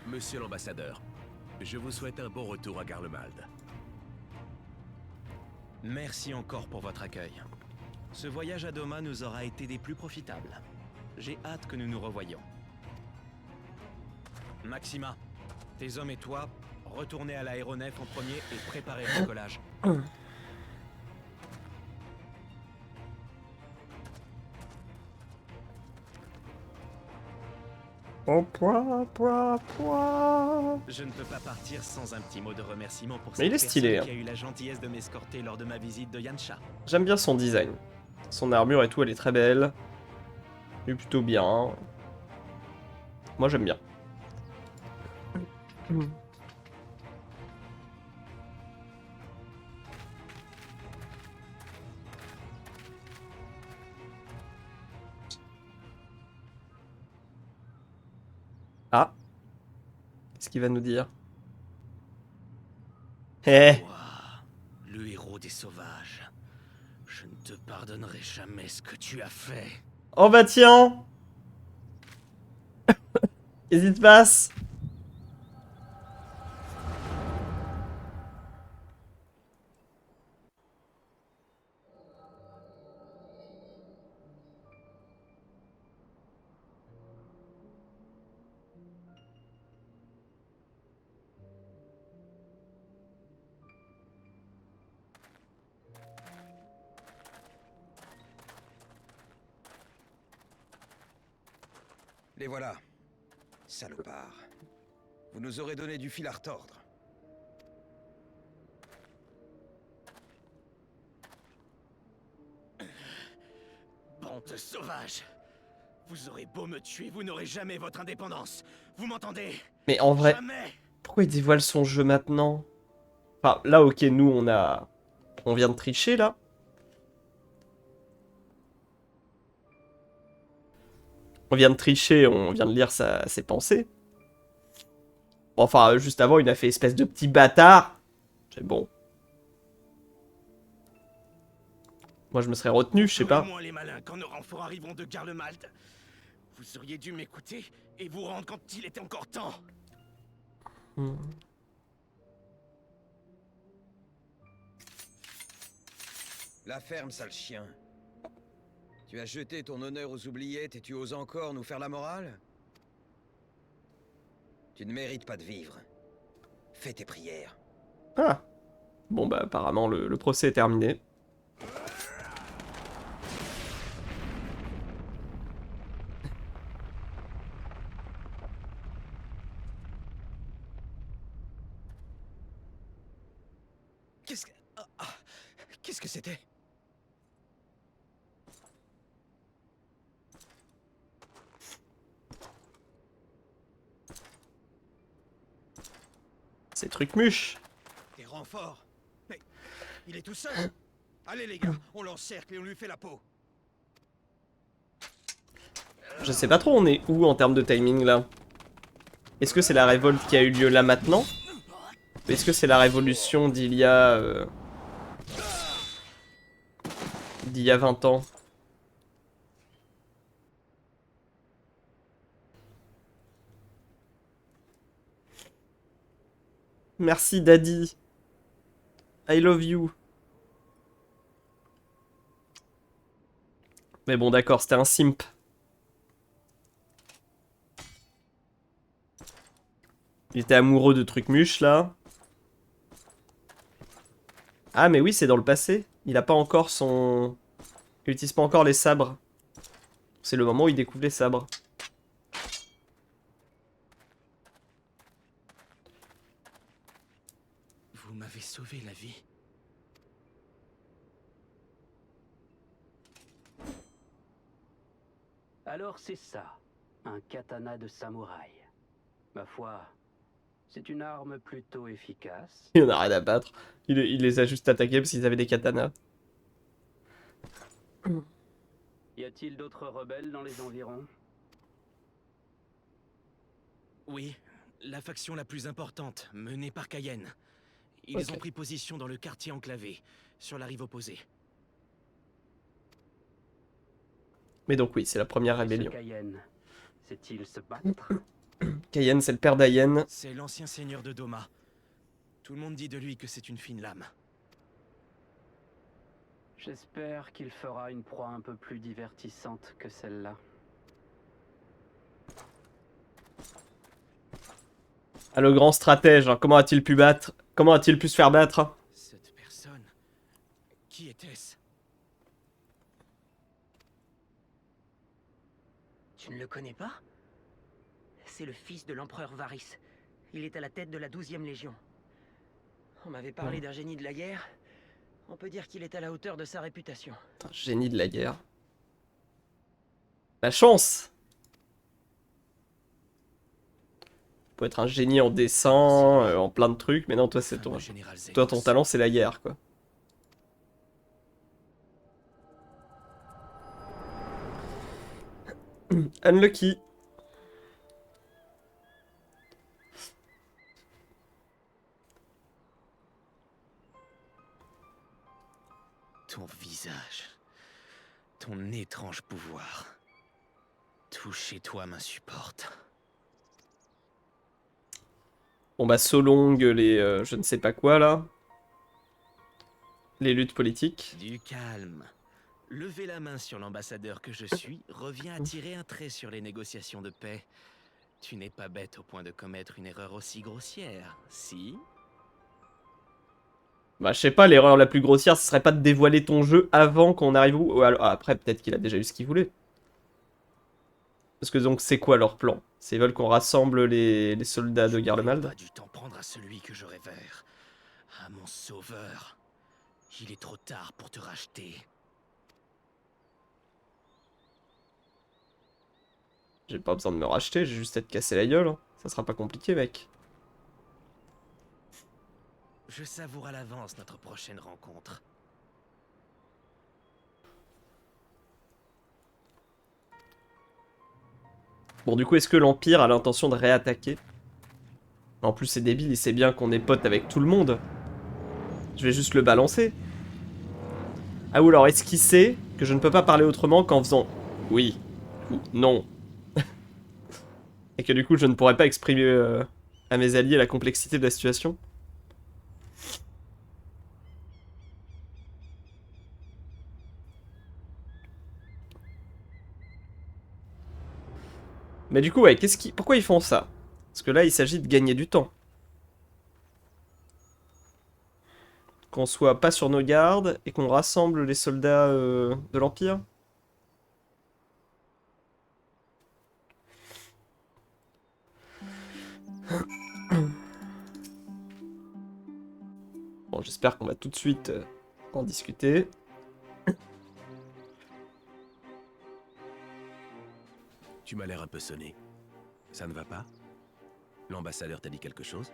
Speaker 2: Monsieur l'ambassadeur, je vous souhaite un bon retour à Garlemald.
Speaker 5: Merci encore pour votre accueil. Ce voyage à Doma nous aura été des plus profitables. J'ai hâte que nous nous revoyions. Maxima, tes hommes et toi, retournez à l'aéronef en premier et préparez le décollage.
Speaker 1: Oh, poids.
Speaker 5: Je ne peux pas partir sans un petit mot de remerciement pour
Speaker 1: Mais il est
Speaker 5: cette
Speaker 1: stylé,
Speaker 5: personne
Speaker 1: hein.
Speaker 5: qui a eu la gentillesse de m'escorter lors de ma visite de Yansha.
Speaker 1: J'aime bien son design. Son armure et tout, elle est très belle. Il est plutôt bien. Moi, j'aime bien. Ah. Qu'est-ce qu'il va nous dire? Eh.
Speaker 5: Toi, le héros des sauvages, je ne te pardonnerai jamais ce que tu as fait.
Speaker 1: Oh bah tiens. Qu'est-ce qui se passe?
Speaker 6: Les voilà. Salopards. Vous nous aurez donné du fil à retordre.
Speaker 5: Bande de sauvages. Vous aurez beau me tuer, vous n'aurez jamais votre indépendance. Vous m'entendez?
Speaker 1: Mais en vrai,
Speaker 5: Jamais.
Speaker 1: pourquoi il dévoile son jeu maintenant? Enfin, là, ok, nous, on vient de tricher, là. On vient de tricher, on vient de lire ses pensées. Bon, enfin, juste avant, il a fait espèce de petit bâtard. C'est bon. Moi, je me serais retenu, je sais pas.
Speaker 5: Moins les malins quand nos renforts arriveront de Garlemald. Vous auriez dû m'écouter et vous rendre quand il était encore temps.
Speaker 6: La ferme, sale chien. Tu as jeté ton honneur aux oubliettes et tu oses encore nous faire la morale? Tu ne mérites pas de vivre. Fais tes prières.
Speaker 1: Ah. Bon, bah, apparemment, le procès est terminé.
Speaker 6: Qu'est-ce que c'était?
Speaker 1: C'est Trucmuche.
Speaker 4: Des renforts. Mais il est tout seul. Allez les gars, on l'encercle et on lui fait la peau.
Speaker 1: Je sais pas trop on est où en termes de timing là. Est-ce que c'est la révolte qui a eu lieu là maintenant? Ou est-ce que c'est la révolution d'il y a... d'il y a 20 ans? Merci Daddy. I love you. Mais bon d'accord, c'était un simp. Il était amoureux de Trucmuche là. Ah mais oui, c'est dans le passé. Il a pas encore son... Il utilise pas encore les sabres. C'est le moment où il découvre les sabres.
Speaker 5: Vous m'avez sauvé la vie.
Speaker 7: Alors c'est ça, un katana de samouraï. Ma foi, c'est une arme plutôt efficace.
Speaker 1: Il en a rien à battre. Il les a juste attaqués parce qu'ils avaient des katanas.
Speaker 7: Y a-t-il d'autres rebelles dans les environs?
Speaker 5: Oui, la faction la plus importante, menée par Cayenne. Ils
Speaker 1: Ok.
Speaker 5: ont pris position dans le quartier enclavé, sur la rive opposée.
Speaker 1: Mais donc oui, c'est la première
Speaker 7: Et ce
Speaker 1: rébellion.
Speaker 7: Cayenne, sait-il se battre?
Speaker 1: Cayenne, c'est le père d'Ayen.
Speaker 5: C'est l'ancien seigneur de Doma. Tout le monde dit de lui que c'est une fine lame.
Speaker 7: J'espère qu'il fera une proie un peu plus divertissante que celle-là.
Speaker 1: Ah, le grand stratège, hein. Comment a-t-il pu battre? Comment a-t-il pu se faire battre?
Speaker 5: Cette personne... Qui était-ce?
Speaker 8: Tu ne le connais pas? C'est le fils de l'empereur Varys. Il est à la tête de la 12e Légion. On m'avait parlé d'un génie de la guerre. On peut dire qu'il est à la hauteur de sa réputation.
Speaker 1: Putain, génie de la guerre. La chance! Faut être un génie en dessin, en plein de trucs, mais non, toi, c'est toi.
Speaker 5: Le général Zekos.
Speaker 1: Toi, ton talent, c'est la guerre, quoi. Unlucky.
Speaker 5: Ton visage. Ton étrange pouvoir. Tout chez toi m'insupporte.
Speaker 1: Bon bah, Solong, les je ne sais pas quoi, là. Les luttes politiques.
Speaker 5: Du calme. Lever la main sur l'ambassadeur que je suis revient à tirer un trait sur les négociations de paix. Tu n'es pas bête au point de commettre une erreur aussi grossière, si?
Speaker 1: Bah, je sais pas, l'erreur la plus grossière, ce serait pas de dévoiler ton jeu avant qu'on arrive où? Ou alors, après, peut-être qu'il a déjà eu ce qu'il voulait. Parce que donc, c'est quoi leur plan? C'est ils veulent qu'on rassemble les soldats de
Speaker 5: Je n'aurais
Speaker 1: Garlemald?
Speaker 5: pas dû t'en prendre à celui que je révère. À mon sauveur. Il est trop tard pour te racheter.
Speaker 1: J'ai pas besoin de me racheter, j'ai juste à te casser la gueule, hein. Ça sera pas compliqué, mec.
Speaker 5: Je savoure à l'avance notre prochaine rencontre.
Speaker 1: Bon, du coup, est-ce que l'Empire a l'intention de réattaquer? En plus, c'est débile, il sait bien qu'on est potes avec tout le monde. Je vais juste le balancer. Ah, ou alors, est-ce qu'il sait que je ne peux pas parler autrement qu'en faisant oui ou non? Et que du coup, je ne pourrais pas exprimer à mes alliés la complexité de la situation? Mais du coup, ouais, pourquoi ils font ça? Parce que là, il s'agit de gagner du temps. Qu'on soit pas sur nos gardes et qu'on rassemble les soldats de l'Empire. Bon, j'espère qu'on va tout de suite en discuter.
Speaker 2: Tu m'as l'air un peu sonné. Ça ne va pas? L'ambassadeur t'a dit quelque chose?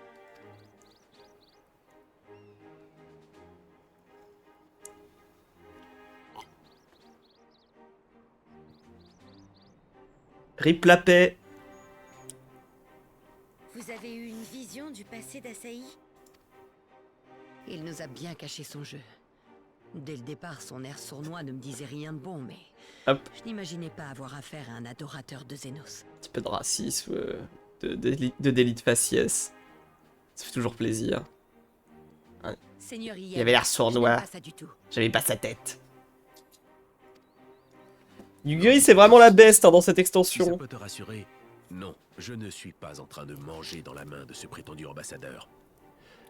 Speaker 1: Rip la paix.
Speaker 9: Vous avez eu une vision du passé d'Asahi?
Speaker 8: Il nous a bien caché son jeu. Dès le départ, son air sournois ne me disait rien de bon, mais
Speaker 1: Hop.
Speaker 8: je n'imaginais pas avoir affaire à un adorateur de Zénos.
Speaker 1: Un petit peu de racisme, de délit de faciès. Ça fait toujours plaisir.
Speaker 8: Seigneur
Speaker 1: Il avait l'air sournois.
Speaker 8: pas ça du tout.
Speaker 1: J'avais pas sa tête. Yugiri, c'est vraiment la best hein, dans cette
Speaker 2: Si ça
Speaker 1: extension.
Speaker 2: peut te rassurer, non, je ne suis pas en train de manger dans la main de ce prétendu ambassadeur.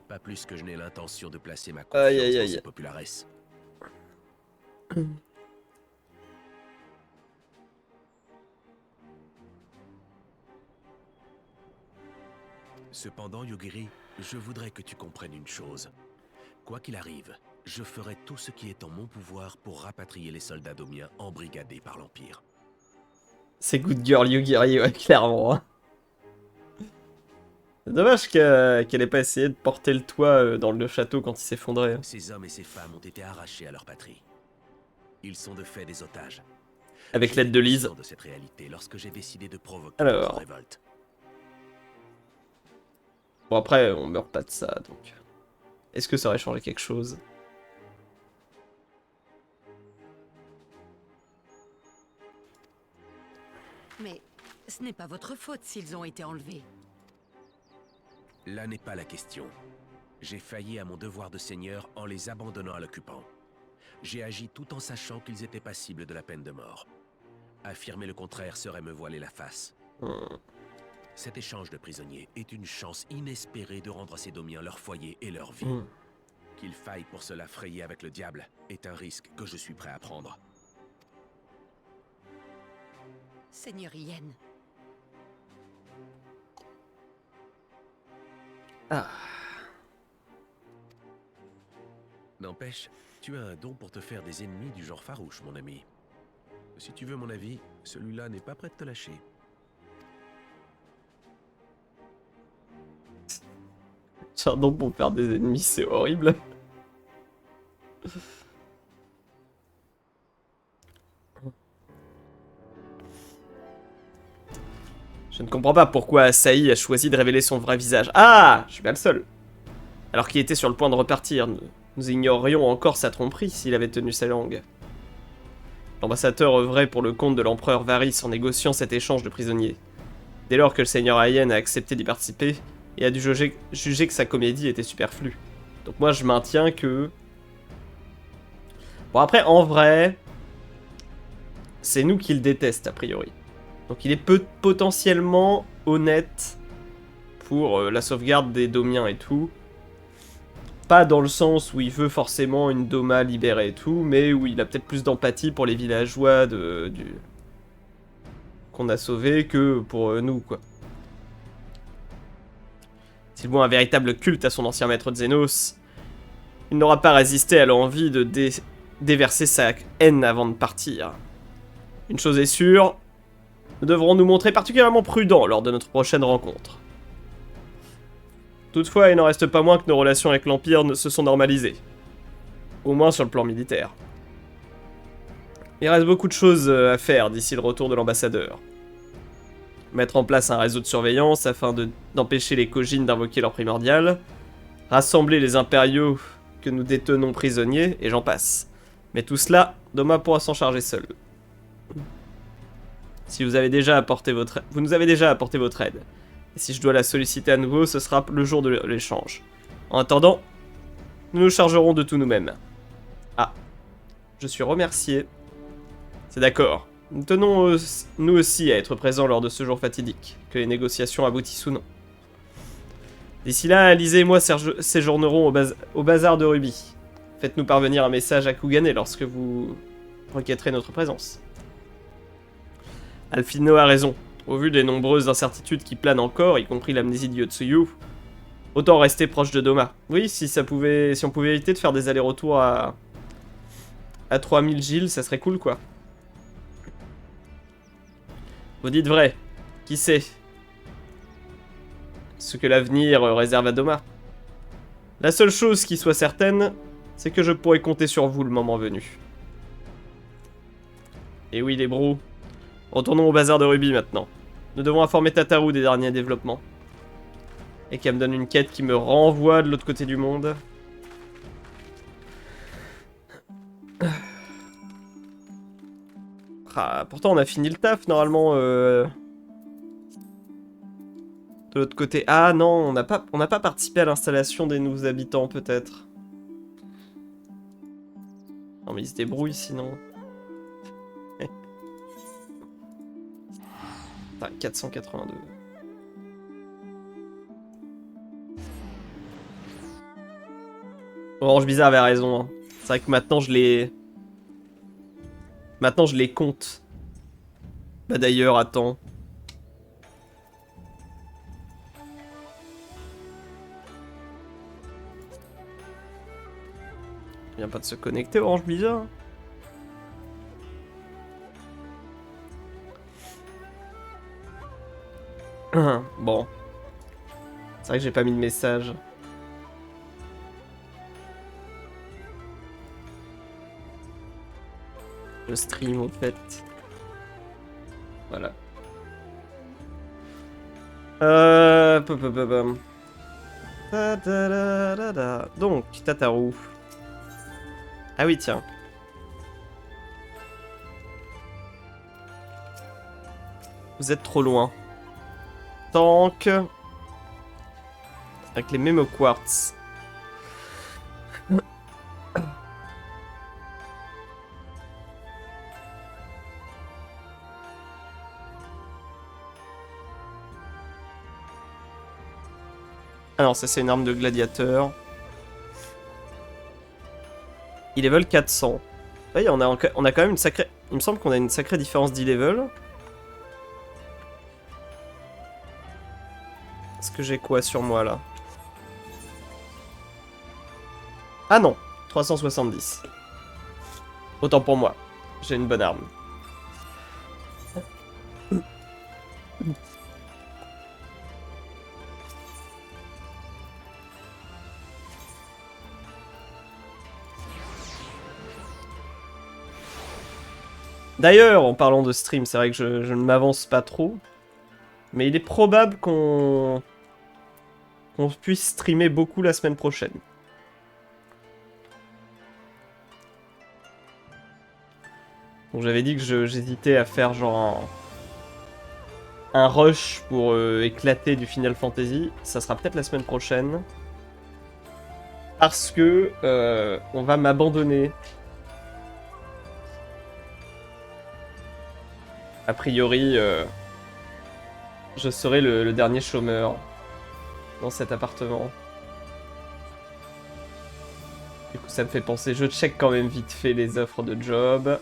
Speaker 2: Pas plus que je n'ai l'intention de placer ma confiance
Speaker 1: Aïe, aïe,
Speaker 2: dans
Speaker 1: aïe.
Speaker 2: ses popularesses. Cependant, Yugiri, je voudrais que tu comprennes une chose. Quoi qu'il arrive, je ferai tout ce qui est en mon pouvoir pour rapatrier les soldats domiens embrigadés par l'Empire.
Speaker 1: C'est good girl Yugiri, ouais, clairement. Hein. C'est dommage qu'elle ait pas essayé de porter le toit dans le château quand il s'effondrait. Hein.
Speaker 2: Ces hommes et ces femmes ont été arrachés à leur patrie. Ils sont de fait des otages.
Speaker 1: Avec l'aide de Lise.
Speaker 2: J'ai été conscient de cette réalité lorsque j'ai décidé de provoquer
Speaker 1: Alors.
Speaker 2: une révolte.
Speaker 1: Bon après, on meurt pas de ça, donc... Est-ce que ça aurait changé quelque chose?
Speaker 8: Mais ce n'est pas votre faute s'ils ont été enlevés.
Speaker 2: Là n'est pas la question. J'ai failli à mon devoir de seigneur en les abandonnant à l'occupant. J'ai agi tout en sachant qu'ils étaient passibles de la peine de mort. Affirmer le contraire serait me voiler la face. Cet échange de prisonniers est une chance inespérée de rendre à ces Domiens leur foyer et leur vie. Qu'il faille pour cela frayer avec le diable est un risque que je suis prêt à prendre.
Speaker 8: Seigneur Yen,
Speaker 1: Ah.
Speaker 2: N'empêche, tu as un don pour te faire des ennemis du genre farouche, mon ami. Si tu veux mon avis, celui-là n'est pas prêt de te lâcher.
Speaker 1: Chardon pour faire des ennemis, c'est horrible. Je ne comprends pas pourquoi Asahi a choisi de révéler son vrai visage. Ah, je suis pas le seul. Alors qu'il était sur le point de repartir, nous ignorions encore sa tromperie s'il avait tenu sa langue. L'ambassadeur œuvrait pour le compte de l'empereur Varys en négociant cet échange de prisonniers. Dès lors que le seigneur Ayen a accepté d'y participer, et a dû juger que sa comédie était superflue. Donc moi je maintiens que... Bon après, en vrai, c'est nous qui le déteste a priori. Donc il est potentiellement honnête pour la sauvegarde des Domiens et tout. Pas dans le sens où il veut forcément une Doma libérée et tout, mais où il a peut-être plus d'empathie pour les villageois qu'on a sauvés que pour nous, quoi. S'il voit un véritable culte à son ancien maître de Zénos, il n'aura pas résisté à l'envie de déverser sa haine avant de partir. Une chose est sûre, nous devrons nous montrer particulièrement prudents lors de notre prochaine rencontre. Toutefois, il n'en reste pas moins que nos relations avec l'Empire se sont normalisées. Au moins sur le plan militaire. Il reste beaucoup de choses à faire d'ici le retour de l'ambassadeur. Mettre en place un réseau de surveillance afin d'empêcher les Kojin d'invoquer leur primordial. Rassembler les impériaux que nous détenons prisonniers, et j'en passe. Mais tout cela, Doma pourra s'en charger seul. Si vous avez déjà apporté votre... Vous nous avez déjà apporté votre aide. Et si je dois la solliciter à nouveau, ce sera le jour de l'échange. En attendant, nous nous chargerons de tout nous-mêmes. Ah. Je suis remercié. C'est d'accord. Nous tenons, nous aussi, à être présents lors de ce jour fatidique, que les négociations aboutissent ou non. D'ici là, Alizé et moi séjournerons au bazar de Ruby. Faites-nous parvenir un message à Kugane lorsque vous requêterez notre présence. Alphino a raison. Au vu des nombreuses incertitudes qui planent encore, y compris l'amnésie de Yotsuyu, autant rester proche de Doma. Oui, si on pouvait éviter de faire des allers-retours à 3000 Gilles, ça serait cool, quoi. Vous dites vrai. Qui sait ce que l'avenir réserve à Doma. La seule chose qui soit certaine, c'est que je pourrai compter sur vous le moment venu. Et oui, les bros, Retournons au bazar de Ruby maintenant. Nous devons informer Tataru des derniers développements. Et qu'elle me donne une quête qui me renvoie de l'autre côté du monde. Ah, pourtant on a fini le taf normalement. De l'autre côté. Ah non, on n'a pas participé à l'installation des nouveaux habitants peut-être. Non mais ils se débrouillent sinon. Putain, 482. Orange Bizarre avait raison. Hein. C'est vrai que maintenant je les... Maintenant je les compte. Bah d'ailleurs, attends. Il vient pas de se connecter Orange Bizarre. Bon. C'est vrai que j'ai pas mis de message. Je stream en fait. Voilà. Donc, Tataru. Ah oui, tiens. Vous êtes trop loin. Tank. Avec les Memo Quartz. Ah non, ça c'est une arme de gladiateur. Il level 400. Oui, on a quand même une sacrée... Il me semble qu'on a une sacrée différence d'e-level. Est-ce que j'ai quoi sur moi là? Ah non, 370. Autant pour moi, j'ai une bonne arme. D'ailleurs, en parlant de stream, c'est vrai que je ne m'avance pas trop. Mais il est probable qu'on puisse streamer beaucoup la semaine prochaine. Donc j'avais dit que j'hésitais à faire genre un rush pour éclater du Final Fantasy. Ça sera peut-être la semaine prochaine. Parce que on va m'abandonner. A priori, je serai le dernier chômeur dans cet appartement. Du coup, ça me fait penser, je check quand même vite fait les offres de job.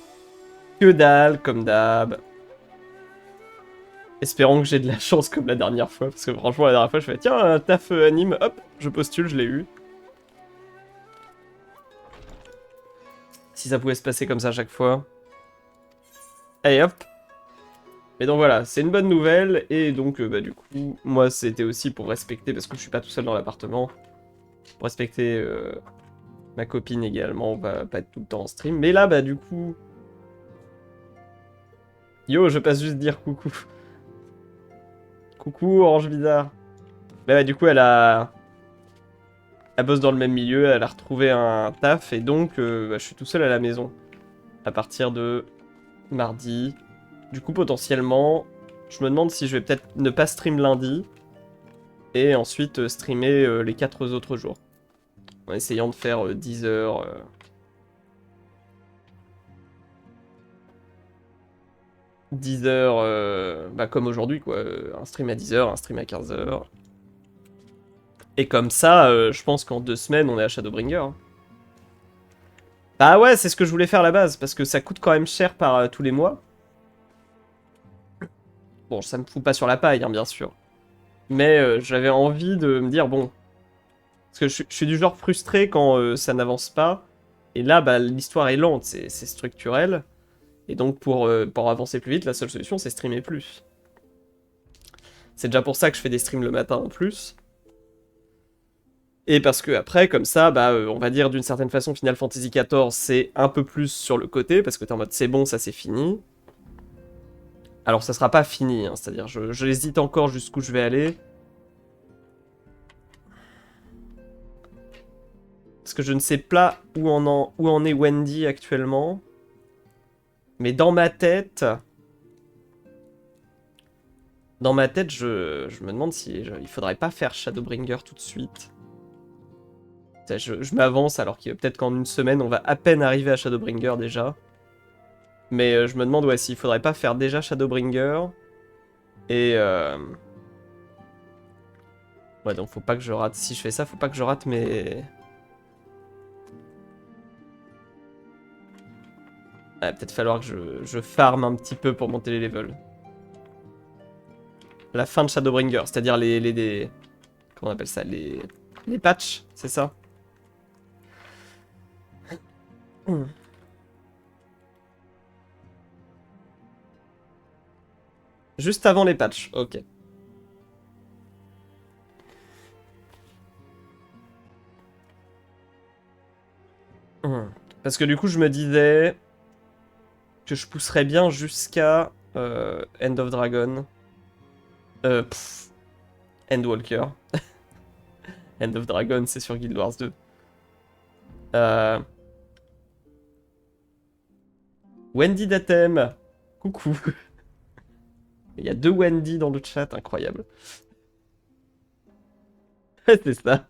Speaker 1: Que dalle, comme d'hab. Espérons que j'ai de la chance comme la dernière fois, parce que franchement, la dernière fois, je fais tiens, un taf anime, hop, je postule, je l'ai eu. Si ça pouvait se passer comme ça à chaque fois. Allez, hop. Mais donc voilà, c'est une bonne nouvelle, et donc bah du coup, moi c'était aussi pour respecter, parce que je suis pas tout seul dans l'appartement, pour respecter ma copine également, on va pas être tout le temps en stream, mais là bah du coup... Yo, je passe juste dire coucou. Coucou, Orange Bizarre. Bah du coup, elle bosse dans le même milieu, elle a retrouvé un taf, et donc bah, je suis tout seul à la maison. À partir de mardi... Du coup, potentiellement, je me demande si je vais peut-être ne pas stream lundi et ensuite streamer les 4 autres jours. En essayant de faire 10 heures. 10 heures, bah comme aujourd'hui, quoi. Un stream à 10 heures, un stream à 15 heures. Et comme ça, je pense qu'en 2 semaines, on est à Shadowbringer. Hein. Bah ouais, c'est ce que je voulais faire à la base, parce que ça coûte quand même cher par tous les mois. Bon, ça me fout pas sur la paille, hein, bien sûr. Mais j'avais envie de me dire, bon... Parce que je suis du genre frustré quand ça n'avance pas. Et là, bah, l'histoire est lente, c'est structurel. Et donc, pour avancer plus vite, la seule solution, c'est streamer plus. C'est déjà pour ça que je fais des streams le matin en plus. Et parce que après, comme ça, bah, on va dire d'une certaine façon, Final Fantasy XIV, c'est un peu plus sur le côté, parce que t'es en mode, c'est bon, ça c'est fini. Alors ça sera pas fini, hein, c'est-à-dire je hésite encore jusqu'où je vais aller. Parce que je ne sais pas où en est Wendy actuellement. Mais dans ma tête... je me demande si il faudrait pas faire Shadowbringer tout de suite. Je m'avance alors que peut-être qu'en une semaine, on va à peine arriver à Shadowbringer déjà. Mais je me demande ouais, s'il faudrait pas faire déjà Shadowbringer. Et... Ouais, donc faut pas que je rate... Si je fais ça, faut pas que je rate mes... Ouais, peut-être falloir que je farm un petit peu pour monter les levels. La fin de Shadowbringer, c'est-à-dire les... Comment on appelle ça? Les patchs, c'est ça? Juste avant les patchs, ok. Parce que du coup, je me disais que je pousserais bien jusqu'à End of Dragon. Endwalker. End of Dragon, c'est sur Guild Wars 2. Wendy Datem. Coucou. Il y a 2 Wendy dans le chat, incroyable. C'est ça.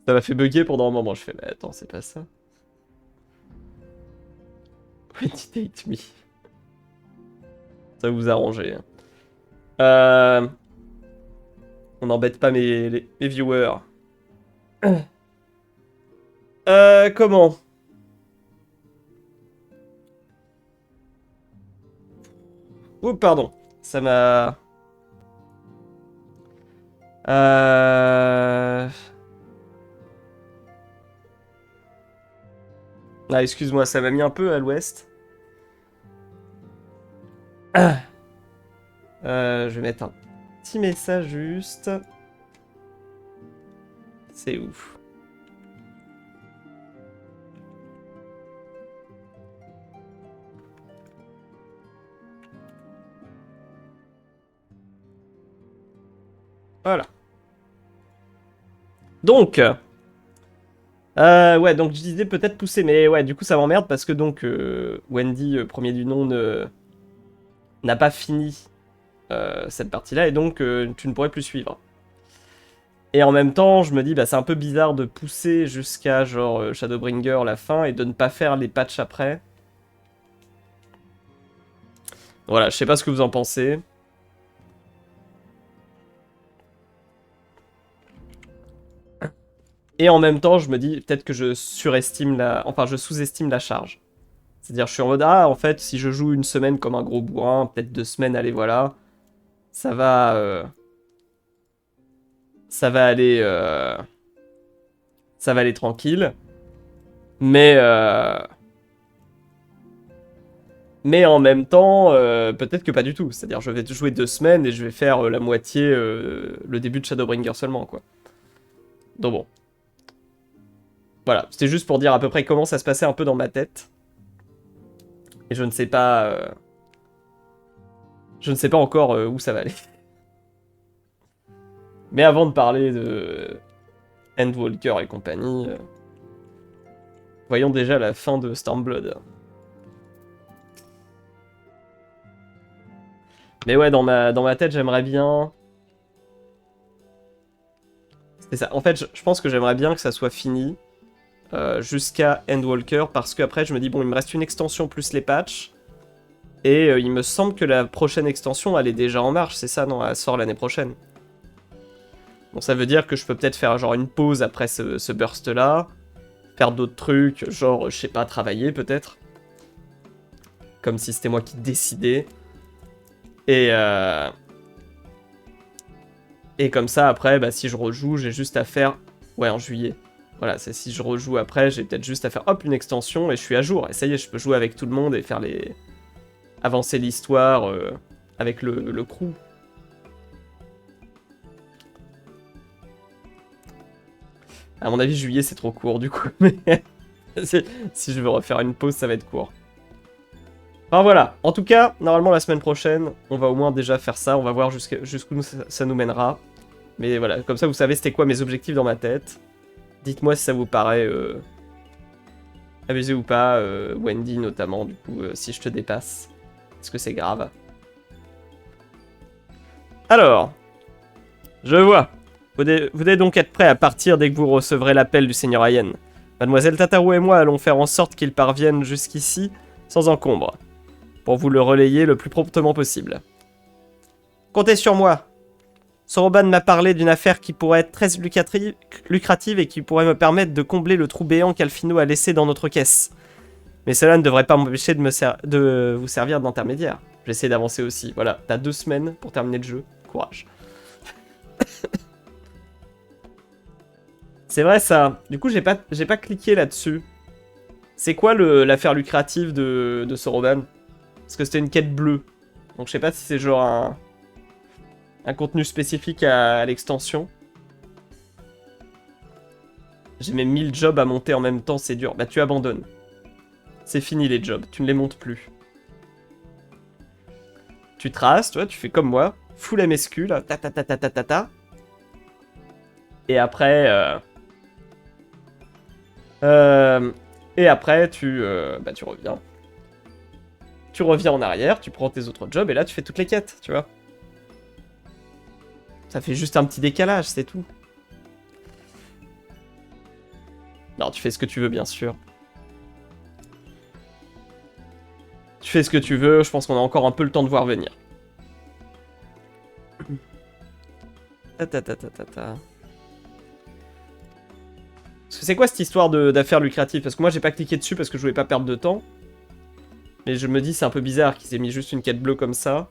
Speaker 1: Ça m'a fait bugger pendant un moment. Je fais, mais attends, c'est pas ça. Wendy date me. Ça va vous arranger. On n'embête pas mes viewers. Comment? Oh, pardon. Ça m'a... Ah, excuse-moi, ça m'a mis un peu à l'ouest. Je vais mettre un petit message juste. C'est ouf. Voilà. Donc... ouais, donc je disais peut-être pousser, mais ouais, du coup ça m'emmerde parce que donc Wendy, premier du nom, n'a pas fini cette partie-là, et donc tu ne pourrais plus suivre. Et en même temps, je me dis, bah c'est un peu bizarre de pousser jusqu'à genre Shadowbringer la fin et de ne pas faire les patchs après. Voilà, je sais pas ce que vous en pensez. Et en même temps, je me dis peut-être que je surestime la... Enfin, je sous-estime la charge. C'est-à-dire, je suis en mode, ah, en fait, si je joue une semaine comme un gros bourrin, peut-être 2 semaines, allez, voilà. Ça va... Ça va aller... Ça va aller tranquille. Mais en même temps, peut-être que pas du tout. C'est-à-dire, je vais jouer 2 semaines et je vais faire la moitié, le début de Shadowbringer seulement, quoi. Donc bon. Voilà, c'était juste pour dire à peu près comment ça se passait un peu dans ma tête. Et je ne sais pas... Je ne sais pas encore où ça va aller. Mais avant de parler de Endwalker et compagnie, voyons déjà la fin de Stormblood. Mais ouais, dans ma tête, j'aimerais bien... C'est ça. En fait, je pense que j'aimerais bien que ça soit fini jusqu'à Endwalker, parce qu'après, je me dis, bon, il me reste une extension plus les patchs, et il me semble que la prochaine extension, elle est déjà en marche, c'est ça, non? Elle sort l'année prochaine. Donc ça veut dire que je peux peut-être faire genre une pause après ce burst-là, faire d'autres trucs, genre, je sais pas, travailler peut-être. Comme si c'était moi qui décidais. Et comme ça, après, bah, si je rejoue, j'ai juste à faire... Ouais, en juillet. Voilà, c'est si je rejoue après, j'ai peut-être juste à faire, hop, une extension, et je suis à jour. Et ça y est, je peux jouer avec tout le monde et faire les... avancer l'histoire avec le crew. À mon avis, juillet, c'est trop court, du coup. Mais si je veux refaire une pause, ça va être court. Enfin voilà, en tout cas, normalement la semaine prochaine, on va au moins déjà faire ça, on va voir jusqu'où ça nous mènera. Mais voilà, comme ça vous savez c'était quoi mes objectifs dans ma tête. Dites-moi si ça vous paraît abusé ou pas, Wendy notamment, du coup, si je te dépasse. Est-ce que c'est grave? Alors, je vois. Vous devez donc être prêt à partir dès que vous recevrez l'appel du Seigneur Ayen. Mademoiselle Tataru et moi allons faire en sorte qu'il parvienne jusqu'ici sans encombre, pour vous le relayer le plus promptement possible. Comptez sur moi. Soroban m'a parlé d'une affaire qui pourrait être très lucrative et qui pourrait me permettre de combler le trou béant qu'Alfino a laissé dans notre caisse. Mais cela ne devrait pas m'empêcher de vous servir d'intermédiaire. J'essaie d'avancer aussi. Voilà, t'as 2 semaines pour terminer le jeu. Courage. C'est vrai ça. Du coup, j'ai pas cliqué là-dessus. C'est quoi l'affaire lucrative de Soroban? Parce que c'était une quête bleue. Donc je sais pas si c'est genre un contenu spécifique à l'extension. J'ai mes 1000 jobs à monter en même temps, c'est dur. Bah tu abandonnes. C'est fini les jobs, tu ne les montes plus. Tu traces, tu vois, tu fais comme moi. Full MSQ là, ta ta ta ta ta ta ta. Et après... Et après, tu reviens. Tu reviens en arrière, tu prends tes autres jobs, et là, tu fais toutes les quêtes, tu vois. Ça fait juste un petit décalage, c'est tout. Non, tu fais ce que tu veux, bien sûr. Tu fais ce que tu veux, je pense qu'on a encore un peu le temps de voir venir. Ta ta ta ta ta ta. C'est quoi cette histoire d'affaires lucratives? Parce que moi j'ai pas cliqué dessus parce que je voulais pas perdre de temps. Mais je me dis c'est un peu bizarre qu'ils aient mis juste une quête bleue comme ça.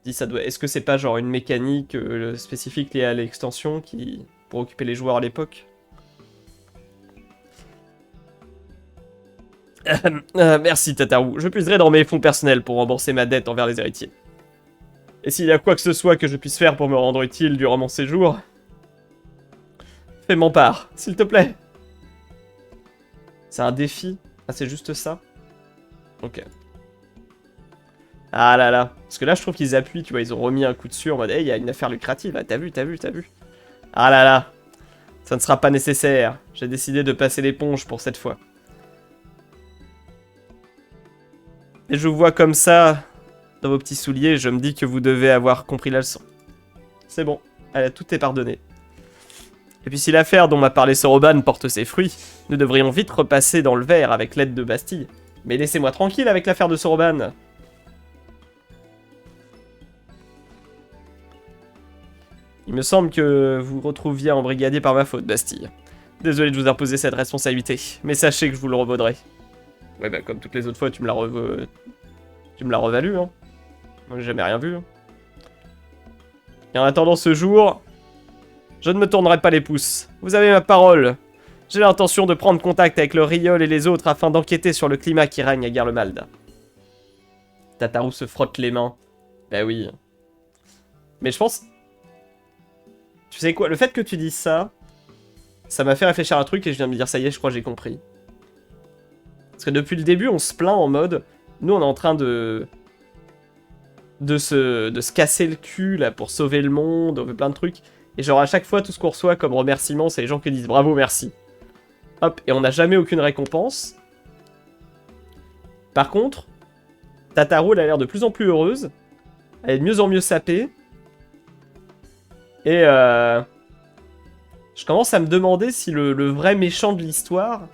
Speaker 1: Est-ce que c'est pas genre une mécanique spécifique liée à l'extension pour occuper les joueurs à l'époque? Merci Tataru, je puiserai dans mes fonds personnels pour rembourser ma dette envers les héritiers. Et s'il y a quoi que ce soit que je puisse faire pour me rendre utile durant mon séjour, fais-m'en part, s'il te plaît. C'est un défi? Ah, c'est juste ça? Ok. Ah là là. Parce que là, je trouve qu'ils appuient, tu vois, ils ont remis un coup dessus en mode, hey, il y a une affaire lucrative, ah, t'as vu. Ah là là. Ça ne sera pas nécessaire. J'ai décidé de passer l'éponge pour cette fois. Et je vous vois comme ça, dans vos petits souliers, je me dis que vous devez avoir compris la leçon. C'est bon. Allez, tout est pardonné. Et puis si l'affaire dont m'a parlé Soroban porte ses fruits, nous devrions vite repasser dans le vert avec l'aide de Bastille. Mais laissez-moi tranquille avec l'affaire de Soroban. Il me semble que vous retrouviez en brigadier par ma faute, Bastille. Désolé de vous imposer cette responsabilité, mais sachez que je vous le revaudrai. Ouais, bah comme toutes les autres fois, tu me l'as revalu, hein. Moi, j'ai jamais rien vu. Hein. Et en attendant ce jour, je ne me tournerai pas les pouces. Vous avez ma parole. J'ai l'intention de prendre contact avec le Riol et les autres afin d'enquêter sur le climat qui règne à Garlemald. Tataru se frotte les mains. Bah oui. Mais je pense... Tu sais quoi, le fait que tu dises ça, ça m'a fait réfléchir à un truc et je viens de me dire, ça y est, je crois que j'ai compris. Parce que depuis le début, on se plaint en mode... Nous, on est en train de se casser le cul, là, pour sauver le monde, on fait plein de trucs. Et genre, à chaque fois, tout ce qu'on reçoit comme remerciement, c'est les gens qui disent « Bravo, merci ». Hop, et on n'a jamais aucune récompense. Par contre, Tataru, elle a l'air de plus en plus heureuse. Elle est de mieux en mieux sapée. Et je commence à me demander si le vrai méchant de l'histoire...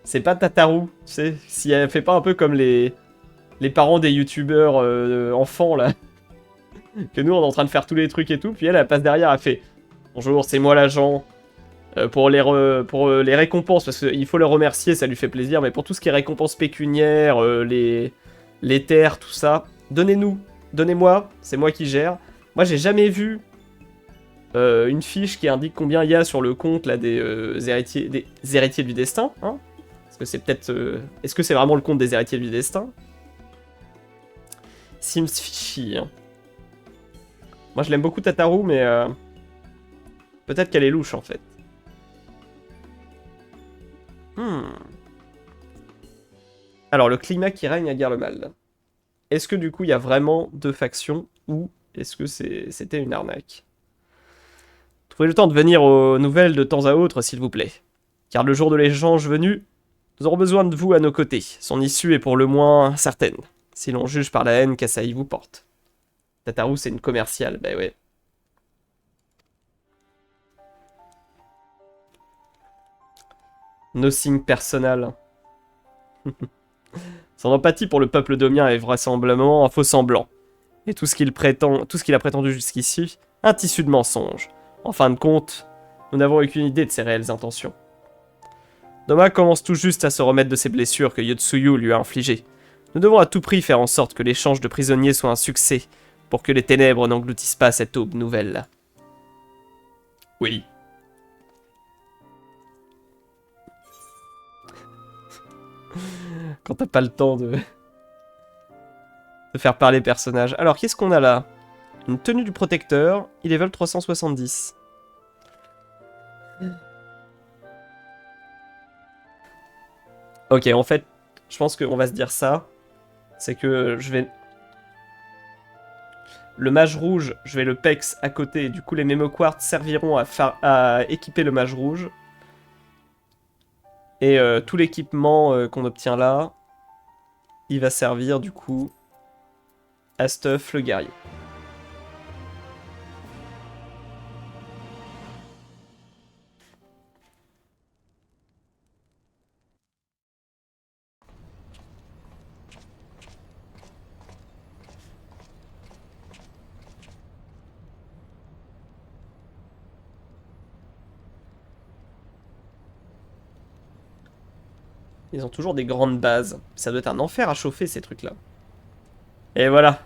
Speaker 1: C'est pas Tataru, tu sais, si elle fait pas un peu comme les parents des youtubeurs enfants, là. Que nous, on est en train de faire tous les trucs et tout, puis elle passe derrière, elle fait « Bonjour, c'est moi l'agent. Pour les récompenses, parce qu'il faut le remercier, ça lui fait plaisir, mais pour tout ce qui est récompenses pécuniaires, les terres, tout ça, donnez-moi, c'est moi qui gère. » Moi, j'ai jamais vu une fiche qui indique combien il y a sur le compte là, des héritiers du destin, hein. Parce que c'est peut-être... Est-ce que c'est vraiment le compte des héritiers du destin? Sims Fishy. Hein. Moi, je l'aime beaucoup Tataru, mais... peut-être qu'elle est louche, en fait. Alors, le climat qui règne à Garlemald. Est-ce que du coup, il y a vraiment deux factions ou est-ce que c'était une arnaque? Trouvez le temps de venir aux nouvelles de temps à autre, s'il vous plaît. Car le jour de l'échange venu, nous aurons besoin de vous à nos côtés. Son issue est pour le moins certaine, si l'on juge par la haine qu'Asahi vous porte. Tataru, c'est une commerciale, bah ouais. Nothing personnel. Son empathie pour le peuple domien est vraisemblablement un faux semblant. Et tout ce qu'il a prétendu jusqu'ici, un tissu de mensonges. En fin de compte, nous n'avons aucune idée de ses réelles intentions. Doma commence tout juste à se remettre de ses blessures que Yotsuyu lui a infligées. Nous devons à tout prix faire en sorte que l'échange de prisonniers soit un succès, pour que les ténèbres n'engloutissent pas cette aube nouvelle. Oui. Quand t'as pas le temps de faire parler personnages. Alors, qu'est-ce qu'on a là? Une tenue du protecteur, il est level 370. Ok, en fait, je pense qu'on va se dire ça. C'est que je vais... Le mage rouge, je vais le pex à côté. Du coup, les mémoquarts serviront à équiper le mage rouge. Et tout l'équipement qu'on obtient là, il va servir du coup à stuff le guerrier. Ils ont toujours des grandes bases. Ça doit être un enfer à chauffer ces trucs-là. Et voilà.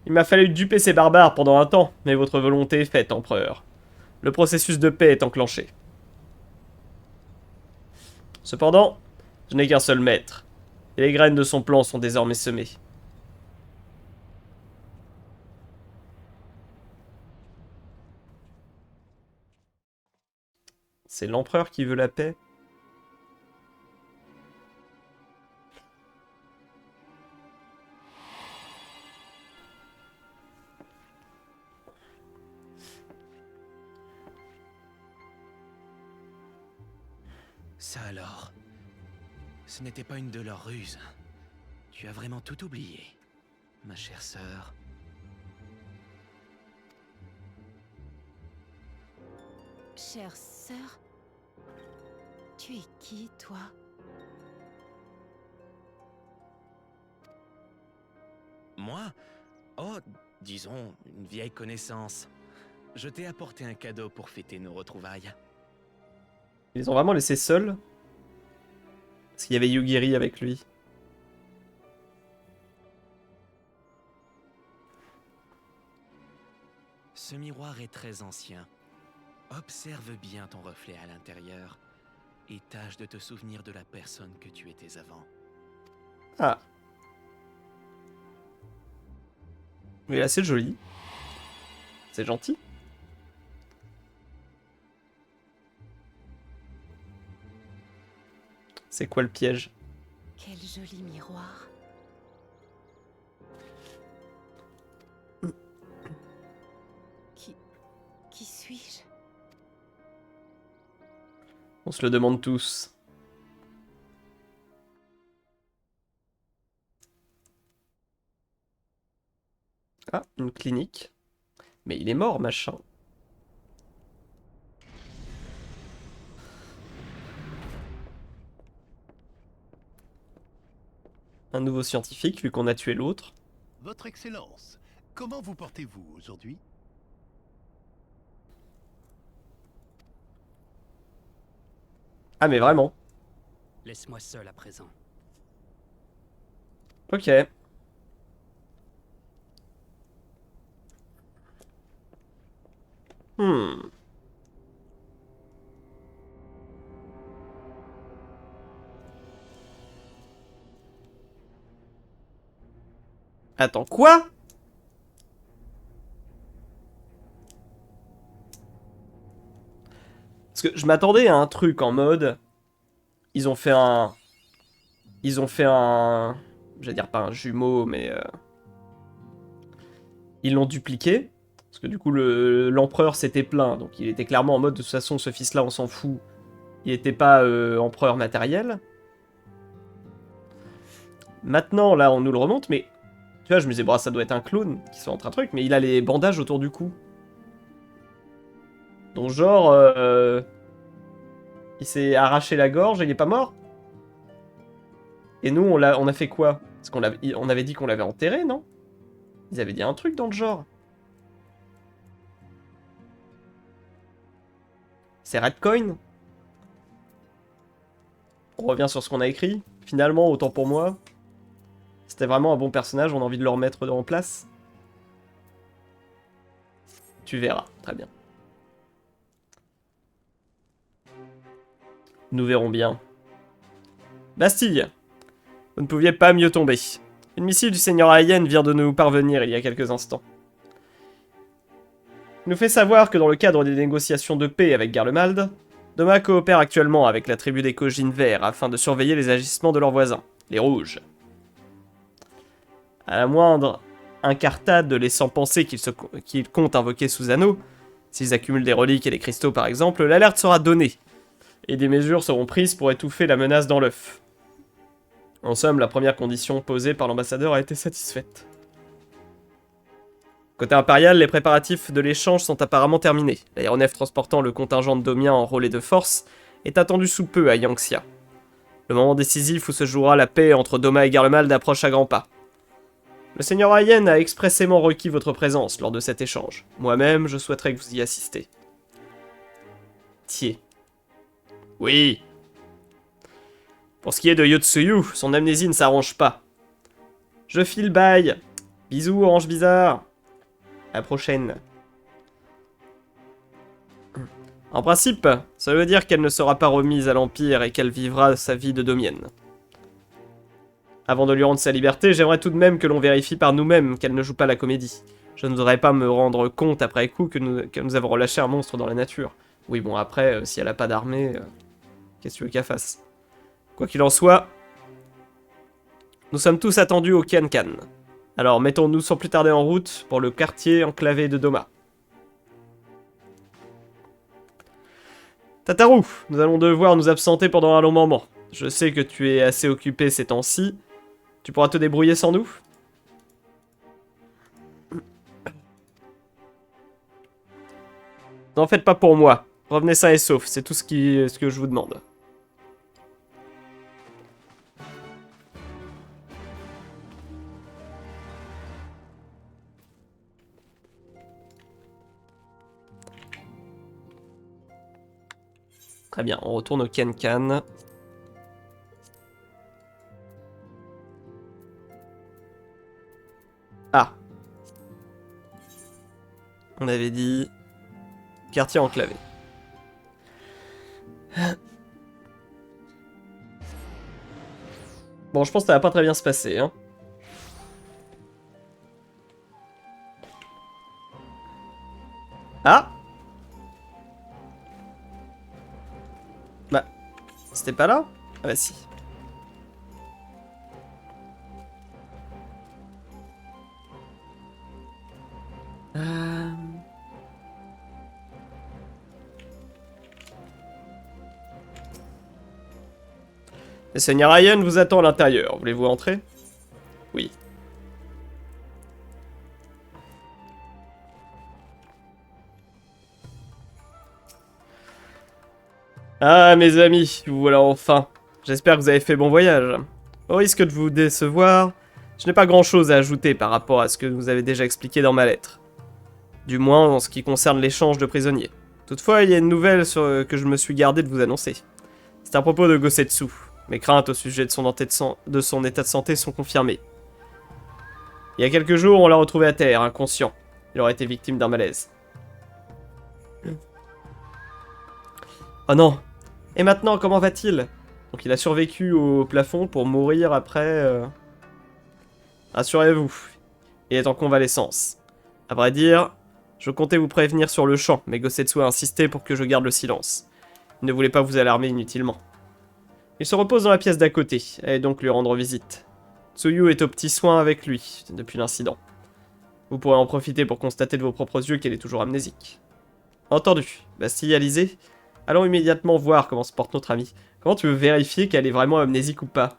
Speaker 1: Il m'a fallu duper ces barbares pendant un temps, mais votre volonté est faite, empereur. Le processus de paix est enclenché. Cependant, je n'ai qu'un seul maître, et les graines de son plan sont désormais semées. C'est l'empereur qui veut la paix?
Speaker 5: Ça alors, ce n'était pas une de leurs ruses. Tu as vraiment tout oublié, ma chère sœur.
Speaker 3: Chère sœur, tu es qui, toi?
Speaker 5: Moi? Oh, disons, une vieille connaissance. Je t'ai apporté un cadeau pour fêter nos retrouvailles.
Speaker 1: Ils les ont vraiment laissé seuls? Parce qu'il y avait Yugiri avec lui.
Speaker 5: Ce miroir est très ancien. Observe bien ton reflet à l'intérieur et tâche de te souvenir de la personne que tu étais avant.
Speaker 1: Ah. Mais là, c'est joli. C'est gentil. C'est quoi le piège?
Speaker 3: Quel joli miroir. Qui suis-je?
Speaker 1: On se le demande tous. Ah, une clinique. Mais il est mort, machin. Un nouveau scientifique, vu qu'on a tué l'autre.
Speaker 4: Votre Excellence, comment vous portez-vous aujourd'hui?
Speaker 1: Ah, mais vraiment.
Speaker 7: Laisse-moi seul à présent.
Speaker 1: Ok. Hmm. Attends, quoi? Parce que je m'attendais à un truc en mode... Ils ont fait un ils ont fait un... J'allais dire pas un jumeau, mais... ils l'ont dupliqué. Parce que du coup, l'empereur s'était plaint. Donc il était clairement en mode, de toute façon, ce fils-là, on s'en fout. Il n'était pas empereur matériel. Maintenant, là, on nous le remonte, mais... Tu vois, je me disais, bon, ça doit être un clone qui soit entre un truc, mais il a les bandages autour du cou. Donc genre... il s'est arraché la gorge et il est pas mort. Et nous, on a fait quoi? Parce on avait dit qu'on l'avait enterré, non? Ils avaient dit un truc dans le genre. C'est Redcoin? On revient sur ce qu'on a écrit. Finalement, autant pour moi. C'était vraiment un bon personnage, on a envie de le remettre en place. Tu verras, très bien. Nous verrons bien. Bastille, vous ne pouviez pas mieux tomber. Une missive du Seigneur Hayen vient de nous parvenir il y a quelques instants. Il nous fait savoir que dans le cadre des négociations de paix avec Garlemald, Doma coopère actuellement avec la tribu des Kojin Verts afin de surveiller les agissements de leurs voisins, les Rouges. À la moindre incartade laissant penser qu'ils comptent invoquer Susano, s'ils accumulent des reliques et des cristaux par exemple, l'alerte sera donnée, et des mesures seront prises pour étouffer la menace dans l'œuf. En somme, la première condition posée par l'ambassadeur a été satisfaite. Côté impérial, les préparatifs de l'échange sont apparemment terminés. L'aéronef transportant le contingent de Domiens en relais de force est attendu sous peu à Yangxia. Le moment décisif où se jouera la paix entre Doma et Garlemald approche à grands pas. Le Seigneur Hayen a expressément requis votre présence lors de cet échange. Moi-même, je souhaiterais que vous y assistiez. Thier. Oui. Pour ce qui est de Yotsuyu, son amnésie ne s'arrange pas. Je file bail. Bisous, orange bizarre. À la prochaine. En principe, ça veut dire qu'elle ne sera pas remise à l'Empire et qu'elle vivra sa vie de domienne. Avant de lui rendre sa liberté, j'aimerais tout de même que l'on vérifie par nous-mêmes qu'elle ne joue pas la comédie. Je ne voudrais pas me rendre compte après coup que nous avons relâché un monstre dans la nature. Oui, bon, après, si elle a pas d'armée, qu'est-ce que tu veux qu'elle fasse? Quoi qu'il en soit, nous sommes tous attendus au Kian-Kan. Alors, mettons-nous sans plus tarder en route pour le quartier enclavé de Doma. Tataru, nous allons devoir nous absenter pendant un long moment. Je sais que tu es assez occupé ces temps-ci. Tu pourras te débrouiller sans nous? N'en faites pas pour moi. Revenez sain et sauf, c'est tout ce que je vous demande. Très bien, on retourne au Kian-Kan. Ah. On avait dit... quartier enclavé. Bon, je pense que ça va pas très bien se passer, hein. Ah! Bah, c'était pas là? Ah bah si. Le Seigneur Hayen vous attend à l'intérieur. Voulez-vous entrer? Oui. Ah, mes amis, vous voilà enfin. J'espère que vous avez fait bon voyage. Au risque de vous décevoir, je n'ai pas grand-chose à ajouter par rapport à ce que vous avez déjà expliqué dans ma lettre. Du moins en ce qui concerne l'échange de prisonniers. Toutefois, il y a une nouvelle que je me suis gardé de vous annoncer. C'est à propos de Gosetsu. Mes craintes au sujet de son état de santé sont confirmées. Il y a quelques jours, on l'a retrouvé à terre, inconscient. Il aurait été victime d'un malaise. Oh non! Et maintenant, comment va-t-il? Donc il a survécu au plafond pour mourir après... Rassurez-vous, il est en convalescence. À vrai dire, je comptais vous prévenir sur le champ, mais Gosetsu a insisté pour que je garde le silence. Il ne voulait pas vous alarmer inutilement. Il se repose dans la pièce d'à côté. Allez donc lui rendre visite. Tsuyu est aux petits soins avec lui, depuis l'incident. Vous pourrez en profiter pour constater de vos propres yeux qu'elle est toujours amnésique. Entendu. Bastille Alizé. Allons immédiatement voir comment se porte notre amie. Comment tu veux vérifier qu'elle est vraiment amnésique ou pas?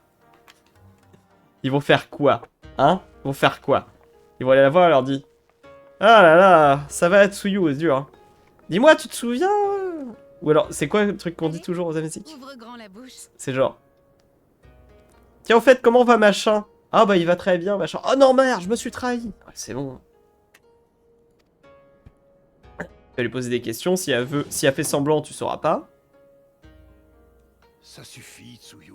Speaker 1: Ils vont faire quoi? Hein? Ils vont faire quoi? Ils vont aller la voir et leur dire: ah là là, ça va Tsuyu, c'est dur. Hein. Dis-moi, tu te souviens? Ou alors, c'est quoi le truc qu'on dit toujours aux amnésiques?
Speaker 3: Ouvre grand la bouche.
Speaker 1: C'est genre... Tiens, au fait, comment va machin? Ah bah il va très bien, machin. Oh non, merde, je me suis trahi. Ouais, c'est bon. Tu vas lui poser des questions, si elle veut... Si elle fait semblant, tu sauras pas.
Speaker 4: Ça suffit, Tsuyu.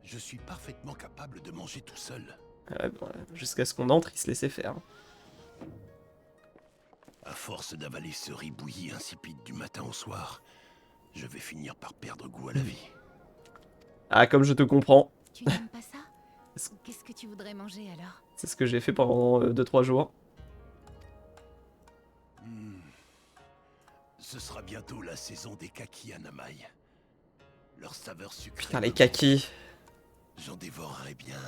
Speaker 4: Je suis parfaitement capable de manger tout seul.
Speaker 1: Ouais, bon, jusqu'à ce qu'on entre, il se laissait faire.
Speaker 4: À force d'avaler ce riz bouilli insipide du matin au soir, je vais finir par perdre goût à la vie.
Speaker 1: Ah, comme je te comprends.
Speaker 3: Tu n'aimes pas ça? Qu'est-ce que tu voudrais manger alors?
Speaker 1: C'est ce que j'ai fait pendant 2-3 jours.
Speaker 4: Ce sera bientôt la saison des kakis à Namai. Leur saveur sucrée.
Speaker 1: Putain, les kakis.
Speaker 4: J'en dévorerai bien.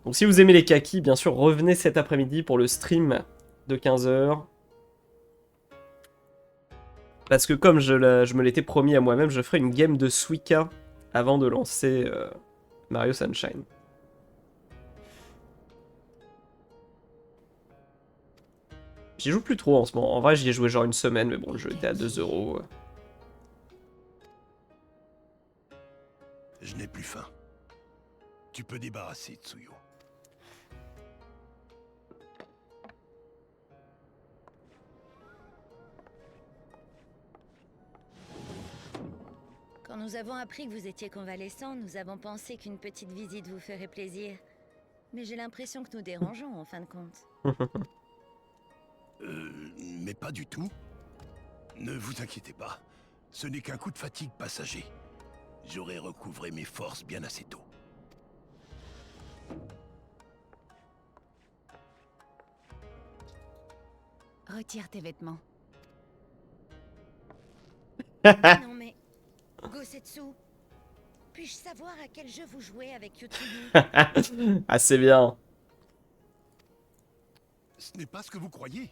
Speaker 1: Donc si vous aimez les kakis, bien sûr, revenez cet après-midi pour le stream de 15h. Parce que comme je me l'étais promis à moi-même, je ferai une game de Suika avant de lancer Mario Sunshine. J'y joue plus trop en ce moment. En vrai, j'y ai joué genre une semaine, mais bon, le jeu était à 2€.
Speaker 4: Je n'ai plus faim. Tu peux débarrasser, Tsuyu.
Speaker 9: Quand nous avons appris que vous étiez convalescent, nous avons pensé qu'une petite visite vous ferait plaisir. Mais j'ai l'impression que nous dérangeons en fin de compte.
Speaker 4: Mais pas du tout. Ne vous inquiétez pas. Ce n'est qu'un coup de fatigue passager. J'aurai recouvré mes forces bien assez tôt.
Speaker 3: Retire tes vêtements.
Speaker 9: Non mais... Gosetsu, puis-je savoir à quel jeu vous jouez avec Yotsuyu?
Speaker 1: Ah, c'est bien.
Speaker 4: Ce n'est pas ce que vous croyez.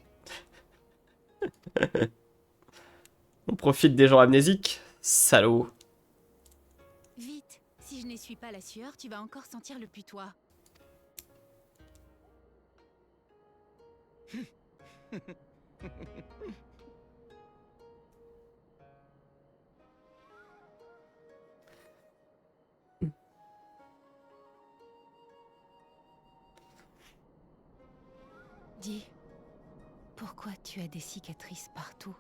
Speaker 1: On profite des gens amnésiques. Salaud.
Speaker 3: Vite, si je n'essuie pas la sueur, tu vas encore sentir le putois. Dis, pourquoi tu as des cicatrices partout?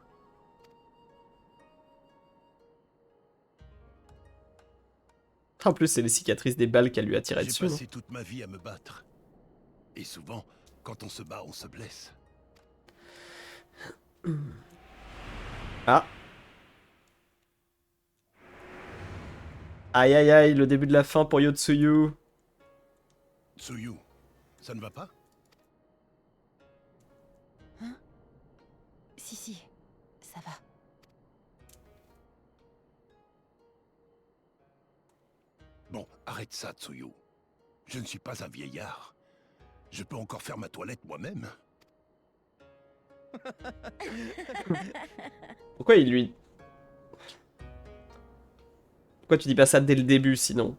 Speaker 1: En plus, c'est les cicatrices des balles qu'elle lui a tirées
Speaker 4: J'ai
Speaker 1: dessus. Non
Speaker 4: passé toute ma vie à me battre. Et souvent, quand on se bat, on se blesse.
Speaker 1: Ah. Aïe aïe aïe, le début de la fin pour Yotsuyu.
Speaker 4: Tsuyu, ça ne va pas?
Speaker 3: Hein? Si, ça va.
Speaker 4: Bon, arrête ça, Tsuyu. Je ne suis pas un vieillard. Je peux encore faire ma toilette moi-même.
Speaker 1: Pourquoi il lui... Pourquoi tu dis pas ça dès le début, sinon?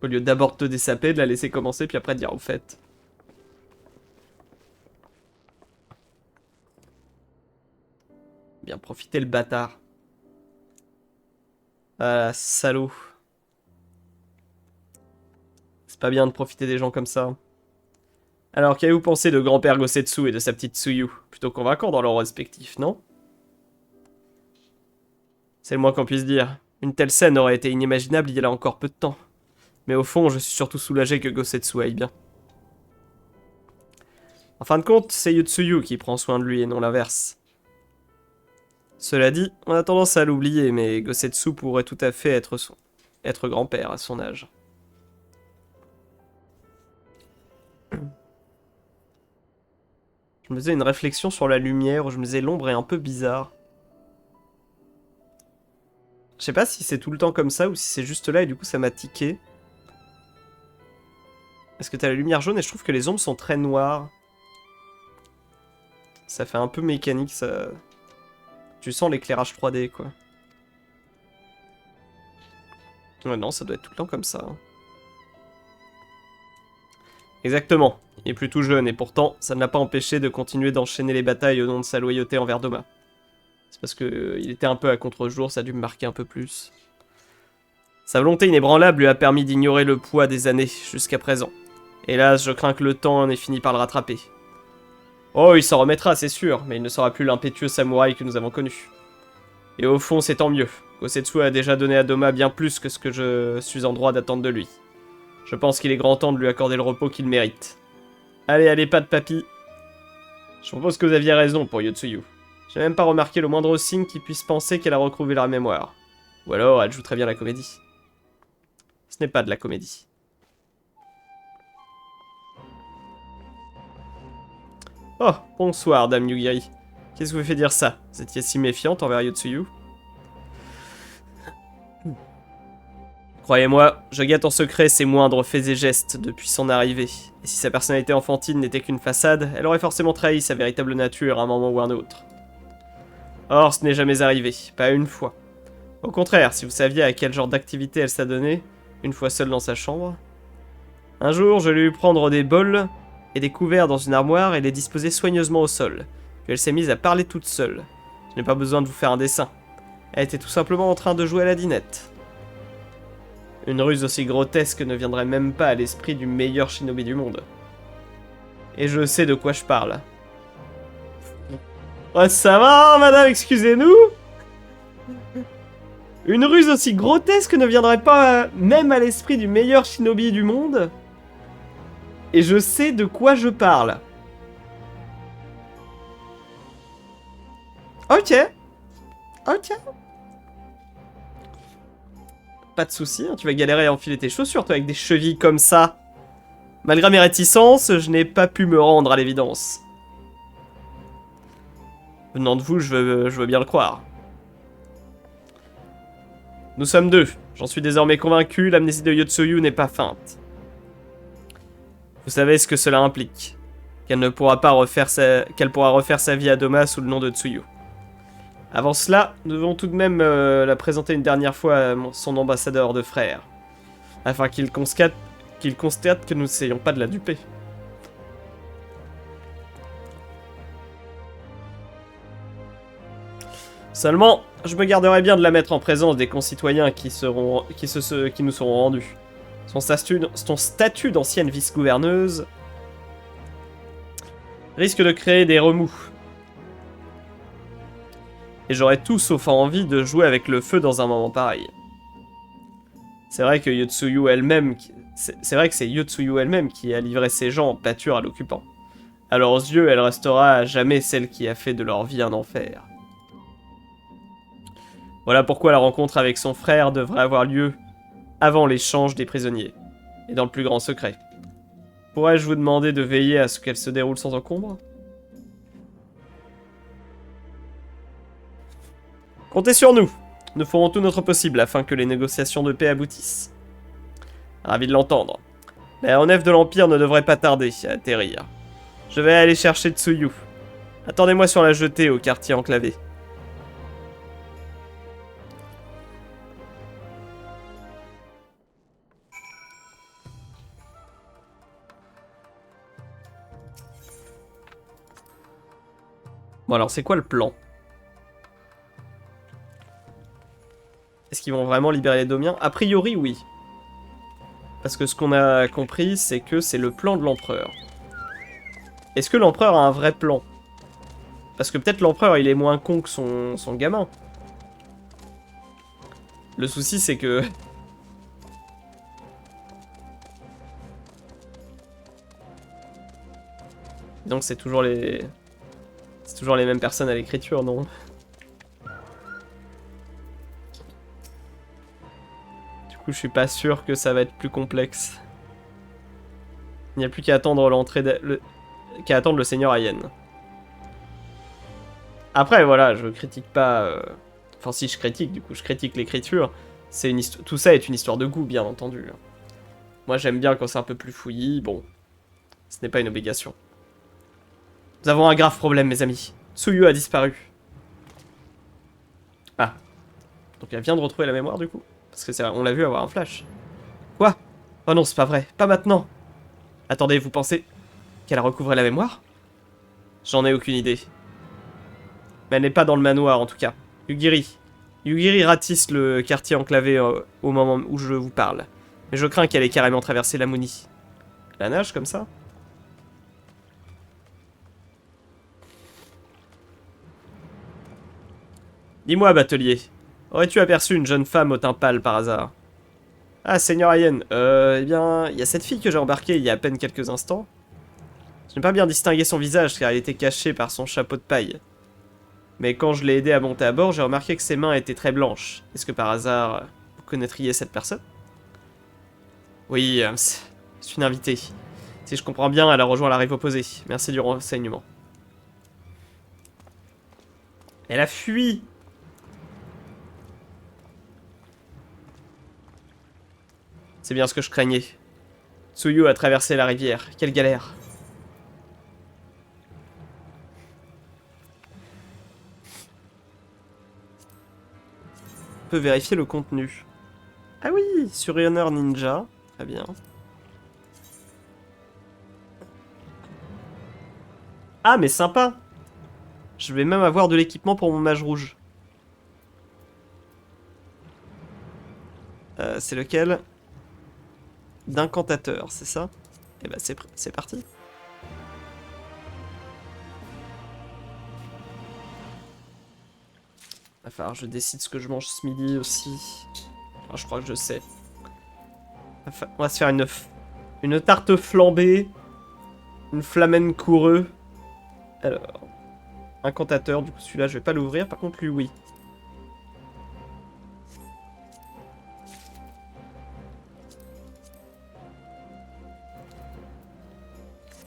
Speaker 1: Au lieu d'abord te dessaper, de la laisser commencer, puis après de dire au fait. Bien profiter le bâtard. Ah, salaud. C'est pas bien de profiter des gens comme ça. Alors, qu'avez-vous pensé de grand-père Gosetsu et de sa petite Tsuyu? Plutôt convaincant dans leur respectif, non? C'est le moins qu'on puisse dire. Une telle scène aurait été inimaginable il y a encore peu de temps. Mais au fond, je suis surtout soulagé que Gosetsu aille bien. En fin de compte, c'est Yotsuyu qui prend soin de lui et non l'inverse. Cela dit, on a tendance à l'oublier, mais Gosetsu pourrait tout à fait être grand-père à son âge. Je me faisais une réflexion sur la lumière où je me disais l'ombre est un peu bizarre. Je sais pas si c'est tout le temps comme ça ou si c'est juste là et du coup ça m'a tiqué. Parce que t'as la lumière jaune et je trouve que les ombres sont très noires. Ça fait un peu mécanique, ça... Tu sens l'éclairage 3D, quoi. Ouais, non, ça doit être tout le temps comme ça. Hein. Exactement. Il est plutôt jeune et pourtant, ça ne l'a pas empêché de continuer d'enchaîner les batailles au nom de sa loyauté envers Doma. C'est parce que il était un peu à contre-jour, ça a dû me marquer un peu plus. Sa volonté inébranlable lui a permis d'ignorer le poids des années jusqu'à présent. Hélas, je crains que le temps en ait fini par le rattraper. Oh, il s'en remettra, c'est sûr, mais il ne sera plus l'impétueux samouraï que nous avons connu. Et au fond, c'est tant mieux. Kosetsu a déjà donné à Doma bien plus que ce que je suis en droit d'attendre de lui. Je pense qu'il est grand temps de lui accorder le repos qu'il mérite. Allez, allez, pas de papy. Je propose que vous aviez raison pour Yotsuyu. J'ai même pas remarqué le moindre signe qui puisse penser qu'elle a retrouvé la mémoire. Ou alors, elle joue très bien la comédie. Ce n'est pas de la comédie. Oh, bonsoir, Dame Yugiri. Qu'est-ce qui vous fait dire ça? Vous étiez si méfiante envers Yotsuyu? Croyez-moi, je guette en secret ses moindres faits et gestes depuis son arrivée. Et si sa personnalité enfantine n'était qu'une façade, elle aurait forcément trahi sa véritable nature à un moment ou un autre. Or, ce n'est jamais arrivé, pas une fois. Au contraire, si vous saviez à quel genre d'activité elle s'adonnait, une fois seule dans sa chambre... Un jour, je lui ai eu prendre des bols et des couverts dans une armoire et les disposer soigneusement au sol. Puis elle s'est mise à parler toute seule. Je n'ai pas besoin de vous faire un dessin. Elle était tout simplement en train de jouer à la dinette. Une ruse aussi grotesque ne viendrait même pas à l'esprit du meilleur shinobi du monde. Et je sais de quoi je parle. Oh, ça va, madame, excusez-nous. Une ruse aussi grotesque ne viendrait pas même à l'esprit du meilleur shinobi du monde. Et je sais de quoi je parle. Ok. Ok. Pas de soucis, hein, tu vas galérer à enfiler tes chaussures, toi, avec des chevilles comme ça. Malgré mes réticences, je n'ai pas pu me rendre à l'évidence. Venant de vous, je veux bien le croire. Nous sommes deux. J'en suis désormais convaincu, l'amnésie de Yotsuyu n'est pas feinte. Vous savez ce que cela implique. Qu'elle pourra refaire sa vie à Doma sous le nom de Tsuyu. Avant cela, nous devons tout de même la présenter une dernière fois à son ambassadeur de frère. Afin qu'il constate que nous n'essayons pas de la duper. Seulement, je me garderai bien de la mettre en présence des concitoyens qui nous seront rendus. Son statut d'ancienne vice-gouverneuse risque de créer des remous. Et j'aurais tout sauf envie de jouer avec le feu dans un moment pareil. C'est vrai que c'est Yotsuyu elle-même qui a livré ses gens en pâture à l'occupant. À leurs yeux, elle restera à jamais celle qui a fait de leur vie un enfer. Voilà pourquoi la rencontre avec son frère devrait avoir lieu avant l'échange des prisonniers, et dans le plus grand secret. Pourrais-je vous demander de veiller à ce qu'elle se déroule sans encombre ? Comptez sur nous. Nous ferons tout notre possible afin que les négociations de paix aboutissent. Ravi de l'entendre. L'aéronef de l'Empire ne devrait pas tarder à atterrir. Je vais aller chercher Tsuyu. Attendez-moi sur la jetée au quartier enclavé. Bon alors c'est quoi le plan ? Est-ce qu'ils vont vraiment libérer les Domiens? A priori oui. Parce que ce qu'on a compris c'est que c'est le plan de l'empereur. Est-ce que l'empereur a un vrai plan? Parce que peut-être l'empereur il est moins con que son gamin. Le souci c'est que... Donc c'est toujours les... C'est toujours les mêmes personnes à l'écriture, non? Du coup, je suis pas sûr que ça va être plus complexe. Il n'y a plus qu'à attendre qu'à attendre le seigneur Ayen. Après, voilà, je critique pas Enfin, si je critique, du coup, je critique l'écriture. Tout ça est une histoire de goût, bien entendu. Moi, j'aime bien quand c'est un peu plus fouillis. Bon, ce n'est pas une obligation. Nous avons un grave problème, mes amis. Tsuyu a disparu. Ah. Donc elle vient de retrouver la mémoire, du coup. Parce que on l'a vu avoir un flash. Quoi? Oh non, c'est pas vrai. Pas maintenant. Attendez, vous pensez qu'elle a recouvré la mémoire? J'en ai aucune idée. Mais elle n'est pas dans le manoir, en tout cas. Yugiri. Yugiri ratisse le quartier enclavé au moment où je vous parle. Mais je crains qu'elle ait carrément traversé la Muni. La nage, comme ça? Dis-moi, batelier. Aurais-tu aperçu une jeune femme au teint pâle par hasard? Ah, Seigneur Ayen. Eh bien, il y a cette fille que j'ai embarquée il y a à peine quelques instants. Je n'ai pas bien distingué son visage car elle était cachée par son chapeau de paille. Mais quand je l'ai aidé à monter à bord, j'ai remarqué que ses mains étaient très blanches. Est-ce que par hasard, vous connaîtriez cette personne? Oui, c'est une invitée. Si je comprends bien, elle a rejoint la rive opposée. Merci du renseignement. Elle a fui! C'est bien ce que je craignais. Tsuyu a traversé la rivière. Quelle galère. On peut vérifier le contenu. Ah oui, sur Honor Ninja. Très bien. Ah, mais sympa. Je vais même avoir de l'équipement pour mon mage rouge. C'est lequel? D'incantateur, c'est ça? Eh ben c'est parti. Il va falloir que je décide ce que je mange ce midi aussi. Ah, je crois que je sais. On va se faire une tarte flambée. Une flamen coureux. Alors. Incantateur, du coup celui-là je vais pas l'ouvrir. Par contre lui oui.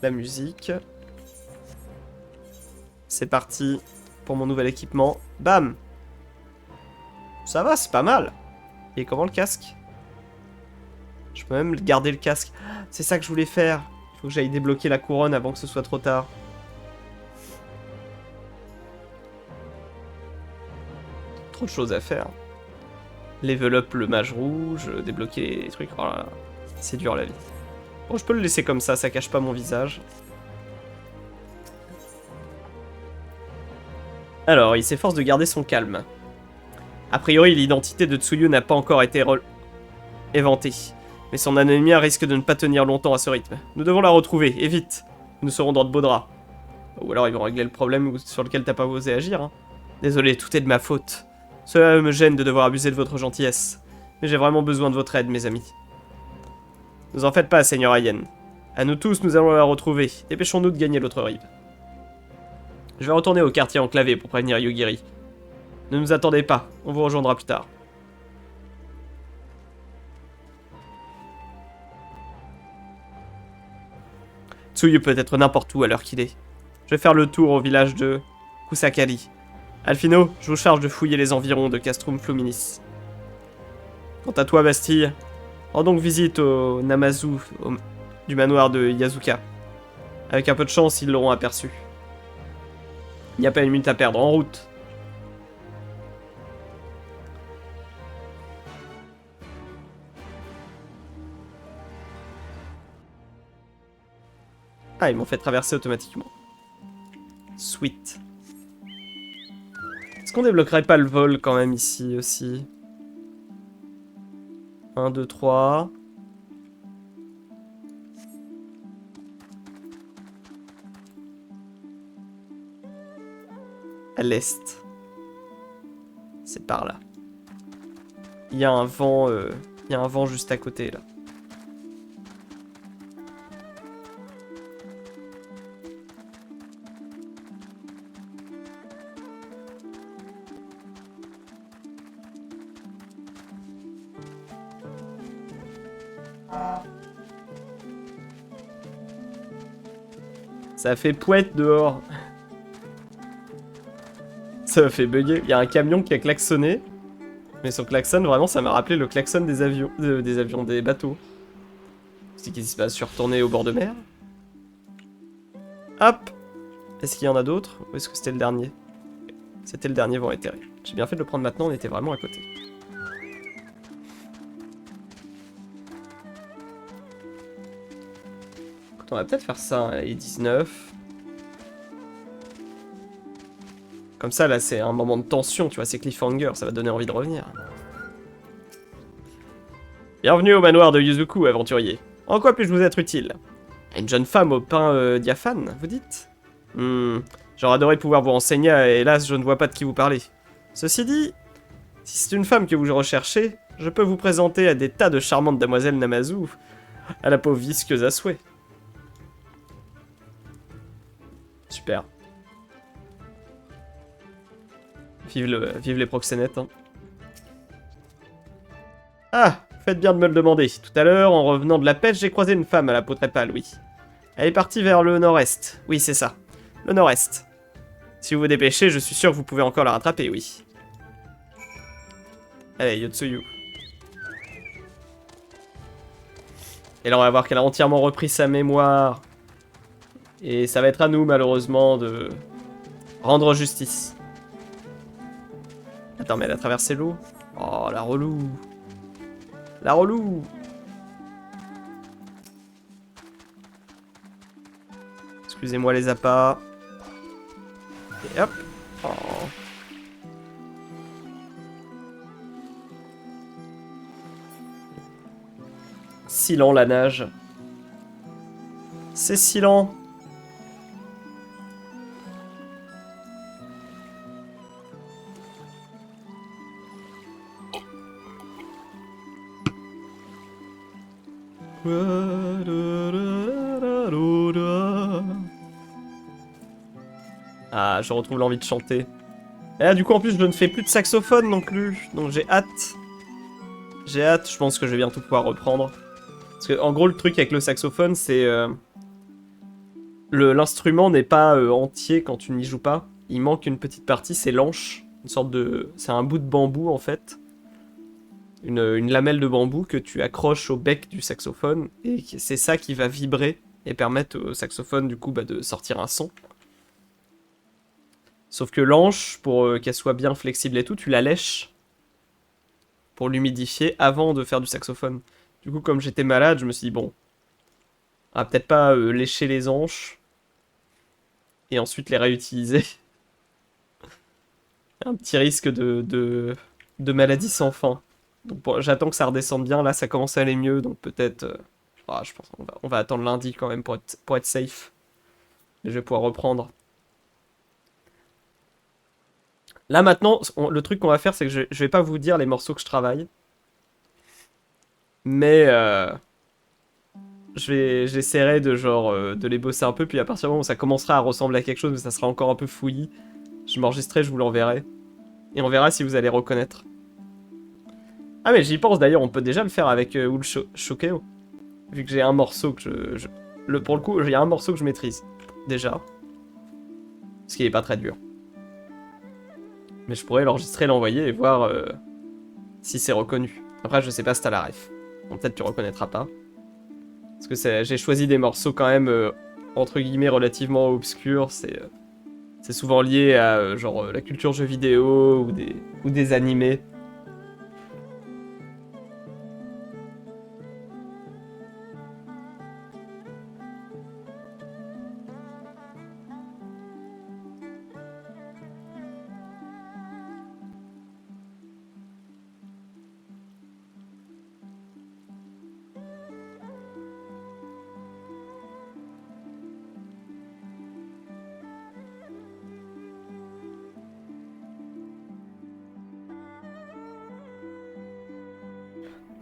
Speaker 1: La musique. C'est parti pour mon nouvel équipement. Bam! Ça va, c'est pas mal. Et comment le casque? Je peux même garder le casque. C'est ça que je voulais faire. Il faut que j'aille débloquer la couronne avant que ce soit trop tard. Trop de choses à faire. Level up le mage rouge, débloquer les trucs. Oh là là, c'est dur la vie. Bon, je peux le laisser comme ça cache pas mon visage. Alors, il s'efforce de garder son calme. A priori, l'identité de Tsuyu n'a pas encore été éventée. Mais son anonymat risque de ne pas tenir longtemps à ce rythme. Nous devons la retrouver, et vite. Nous serons dans de beaux draps. Ou alors ils vont régler le problème sur lequel t'as pas osé agir. Hein. Désolé, tout est de ma faute. Cela me gêne de devoir abuser de votre gentillesse. Mais j'ai vraiment besoin de votre aide, mes amis. Ne vous en faites pas, Seigneur Ayen. À nous tous, nous allons la retrouver. Dépêchons-nous de gagner l'autre rive. Je vais retourner au quartier enclavé pour prévenir Yugiri. Ne nous attendez pas, on vous rejoindra plus tard. Tsuyu peut être n'importe où à l'heure qu'il est. Je vais faire le tour au village de Kusakali. Alphino, je vous charge de fouiller les environs de Castrum Fluminis. Quant à toi, Bastille, rends donc visite au Namazu du manoir de Yazuka. Avec un peu de chance, ils l'auront aperçu. Il n'y a pas une minute à perdre, en route. Ah, ils m'ont fait traverser automatiquement. Sweet. Est-ce qu'on débloquerait pas le vol quand même ici aussi? 1, 2, 3. À l'est. C'est par là. Il y a un vent juste à côté là. Ça fait pouette dehors. Ça m'a fait bugger. Il y a un camion qui a klaxonné. Mais son klaxon, vraiment, ça m'a rappelé le klaxon des avions. Des bateaux. C'est qu'est-ce qui se passe? Je suis retourné au bord de mer. Hop! Est-ce qu'il y en a d'autres? Ou est-ce que c'était le dernier? C'était le dernier vent éthéré. J'ai bien fait de le prendre maintenant, on était vraiment à côté. Écoute, on va peut-être faire ça, hein, et 19. Comme ça, là, c'est un moment de tension, tu vois, c'est cliffhanger, ça va donner envie de revenir. Bienvenue au manoir de Yuzuku, aventurier. En quoi puis-je vous être utile? Une jeune femme au pain diaphane, vous dites? J'aurais adoré pouvoir vous renseigner, et hélas, je ne vois pas de qui vous parlez. Ceci dit, si c'est une femme que vous recherchez, je peux vous présenter à des tas de charmantes demoiselles Namazu, à la peau visqueuse à souhait. Super. Vive les proxénètes. Hein. Ah, faites bien de me le demander. Tout à l'heure, en revenant de la pêche, j'ai croisé une femme à la peau très pâle, oui. Elle est partie vers le nord-est. Oui, c'est ça. Le nord-est. Si vous vous dépêchez, je suis sûr que vous pouvez encore la rattraper, oui. Allez, Yotsuyu. Et là, on va voir qu'elle a entièrement repris sa mémoire. Et ça va être à nous, malheureusement, de rendre justice. Attends, mais elle a traversé l'eau. Oh, la relou. La relou. Excusez-moi les appâts. Et hop. Oh. Si lent la nage. C'est si lent. Ah, je retrouve l'envie de chanter. Et là, du coup, en plus, je ne fais plus de saxophone non plus. Donc j'ai hâte. J'ai hâte, je pense que je vais bientôt pouvoir reprendre. Parce que, en gros, le truc avec le saxophone, c'est... l'instrument n'est pas entier quand tu n'y joues pas. Il manque une petite partie, c'est l'anche. Une sorte de... C'est un bout de bambou, en fait. Une lamelle de bambou que tu accroches au bec du saxophone. Et c'est ça qui va vibrer et permettre au saxophone, du coup, de sortir un son. Sauf que l'anche, pour qu'elle soit bien flexible et tout, tu la lèches pour l'humidifier avant de faire du saxophone. Du coup, comme j'étais malade, je me suis dit, bon, on va peut-être pas lécher les anches et ensuite les réutiliser. Un petit risque de maladie sans fin. Donc j'attends que ça redescende bien, là ça commence à aller mieux, donc peut-être... je pense qu'on va attendre lundi quand même pour être safe. Et je vais pouvoir reprendre. Là maintenant, le truc qu'on va faire, c'est que je vais pas vous dire les morceaux que je travaille. Mais j'essaierai de les bosser un peu, puis à partir du moment où ça commencera à ressembler à quelque chose, mais ça sera encore un peu fouillis, je m'enregistrerai, je vous l'enverrai. Et on verra si vous allez reconnaître. Ah mais j'y pense d'ailleurs, on peut déjà le faire avec Ul Shokeo. Vu que j'ai un morceau que pour le coup, j'ai un morceau que je maîtrise. Déjà. Ce qui est pas très dur. Mais je pourrais l'enregistrer, l'envoyer et voir si c'est reconnu. Après, je sais pas si t'as la ref. Bon, peut-être tu reconnaîtras pas. Parce que j'ai choisi des morceaux quand même, entre guillemets, relativement obscurs. C'est souvent lié à la culture jeux vidéo ou des animés.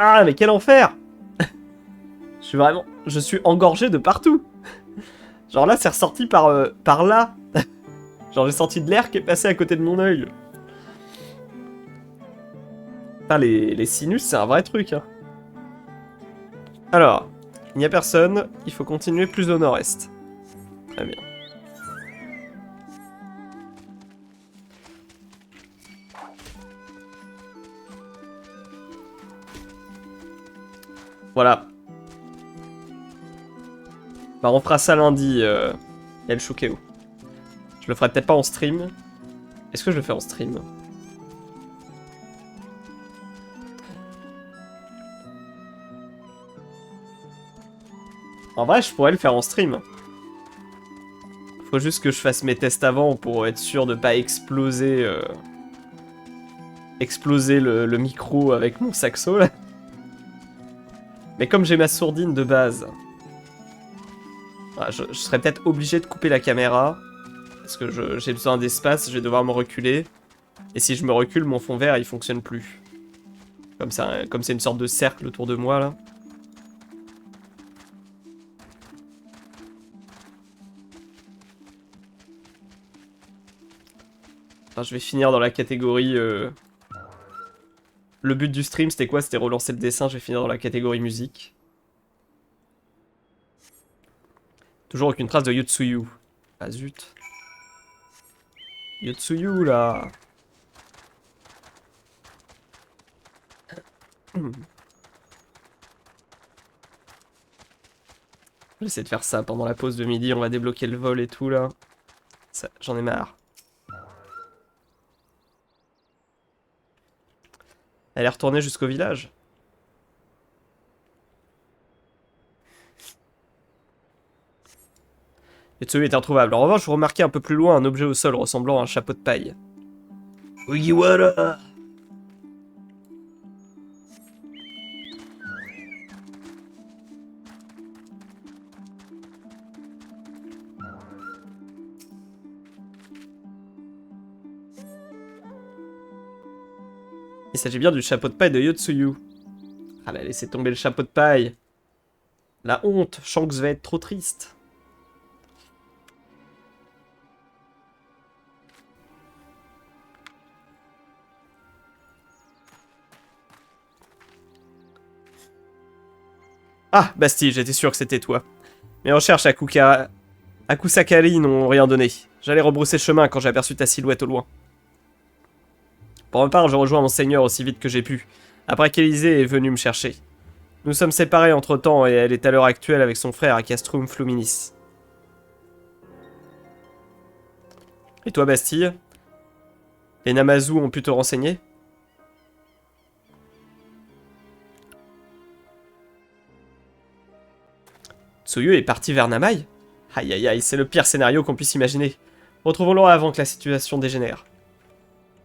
Speaker 1: Ah, mais quel enfer! Je suis engorgé de partout! Genre là, c'est ressorti par là. Genre j'ai senti de l'air qui est passé à côté de mon œil. Putain, les sinus, c'est un vrai truc. Hein. Alors, il n'y a personne, il faut continuer plus au nord-est. Très bien. Voilà. Bah on fera ça lundi, El Shukeo. Je le ferai peut-être pas en stream. Est-ce que je le fais en stream? En vrai, je pourrais le faire en stream. Faut juste que je fasse mes tests avant pour être sûr de pas exploser... exploser le micro avec mon saxo, là. Mais comme j'ai ma sourdine de base... Voilà, je serais peut-être obligé de couper la caméra. Parce que j'ai besoin d'espace, je vais devoir me reculer. Et si je me recule, mon fond vert, il fonctionne plus. Comme c'est une sorte de cercle autour de moi, là. Enfin, je vais finir dans la catégorie... Le but du stream, c'était quoi? C'était relancer le dessin, je vais finir dans la catégorie musique. Toujours aucune trace de Yotsuyu. Ah zut. Yotsuyu, là. J'essaie de faire ça pendant la pause de midi, on va débloquer le vol et tout, là. J'en ai marre. Elle est retournée jusqu'au village. Yotsuyu est introuvable. En revanche, vous remarquez un peu plus loin un objet au sol ressemblant à un chapeau de paille. Ugiwara! Il s'agit bien du chapeau de paille de Yotsuyu. Ah, elle a laissé tomber le chapeau de paille. La honte, Shanks va être trop triste. Ah, Bastille, j'étais sûr que c'était toi. Mes recherches à Kusakari n'ont rien donné. J'allais rebrousser chemin quand j'ai aperçu ta silhouette au loin. Pour ma part, je rejoins mon seigneur aussi vite que j'ai pu, après qu'Élisée est venue me chercher. Nous sommes séparés entre-temps et elle est à l'heure actuelle avec son frère à Castrum Fluminis. Et toi, Bastille? Les Namazu ont pu te renseigner? Tsuyu est parti vers Namai? Aïe aïe aïe, c'est le pire scénario qu'on puisse imaginer. Retrouvons-le avant que la situation dégénère.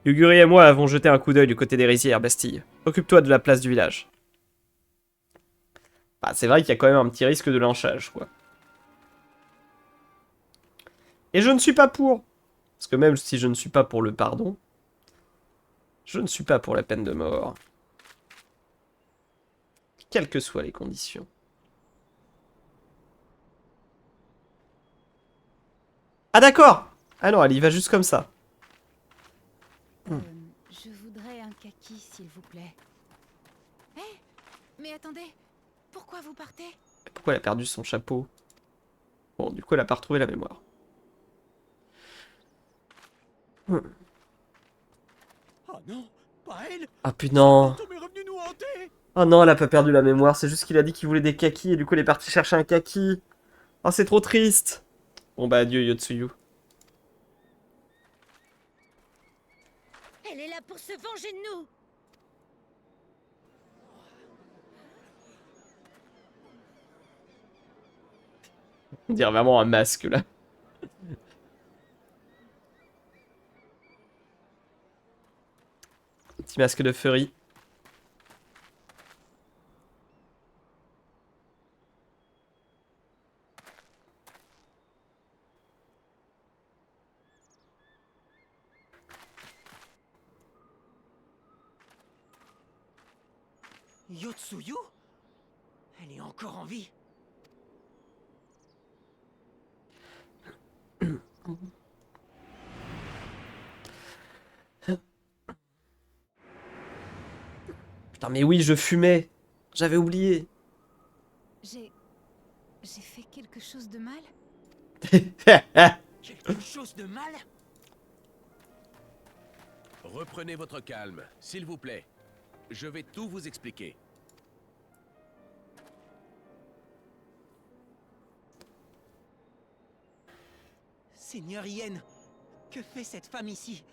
Speaker 1: Yuguri et moi avons jeté un coup d'œil du côté des rizières, Bastille. Occupe-toi de la place du village. Bah, c'est vrai qu'il y a quand même un petit risque de lynchage, quoi. Et je ne suis pas pour. Parce que même si je ne suis pas pour le pardon, je ne suis pas pour la peine de mort. Quelles que soient les conditions. Ah d'accord! Ah non, elle y va juste comme ça.
Speaker 3: Je voudrais un kaki, s'il vous plaît. Hé, mais attendez, pourquoi vous partez?
Speaker 1: Pourquoi elle a perdu son chapeau? Bon, du coup, elle a pas retrouvé la mémoire.
Speaker 5: Oh non, pas elle.
Speaker 1: Ah putain.
Speaker 5: Est revenu nous hanter.
Speaker 1: Oh non, elle a pas perdu la mémoire, c'est juste qu'il a dit qu'il voulait des kakis et du coup, elle est partie chercher un kaki. Oh, c'est trop triste. Bon bah, adieu Yotsuyu.
Speaker 9: Elle est là pour se venger de nous.
Speaker 1: On dirait vraiment un masque là. Petit masque de Fury.
Speaker 8: Yotsuyu? Elle est encore en vie.
Speaker 1: Putain, mais oui, je fumais. J'avais oublié.
Speaker 3: J'ai fait quelque chose de mal?
Speaker 8: Quelque chose de mal?
Speaker 2: Reprenez votre calme, s'il vous plaît. Je vais tout vous expliquer.
Speaker 8: Seigneur Yen, que fait cette femme ici?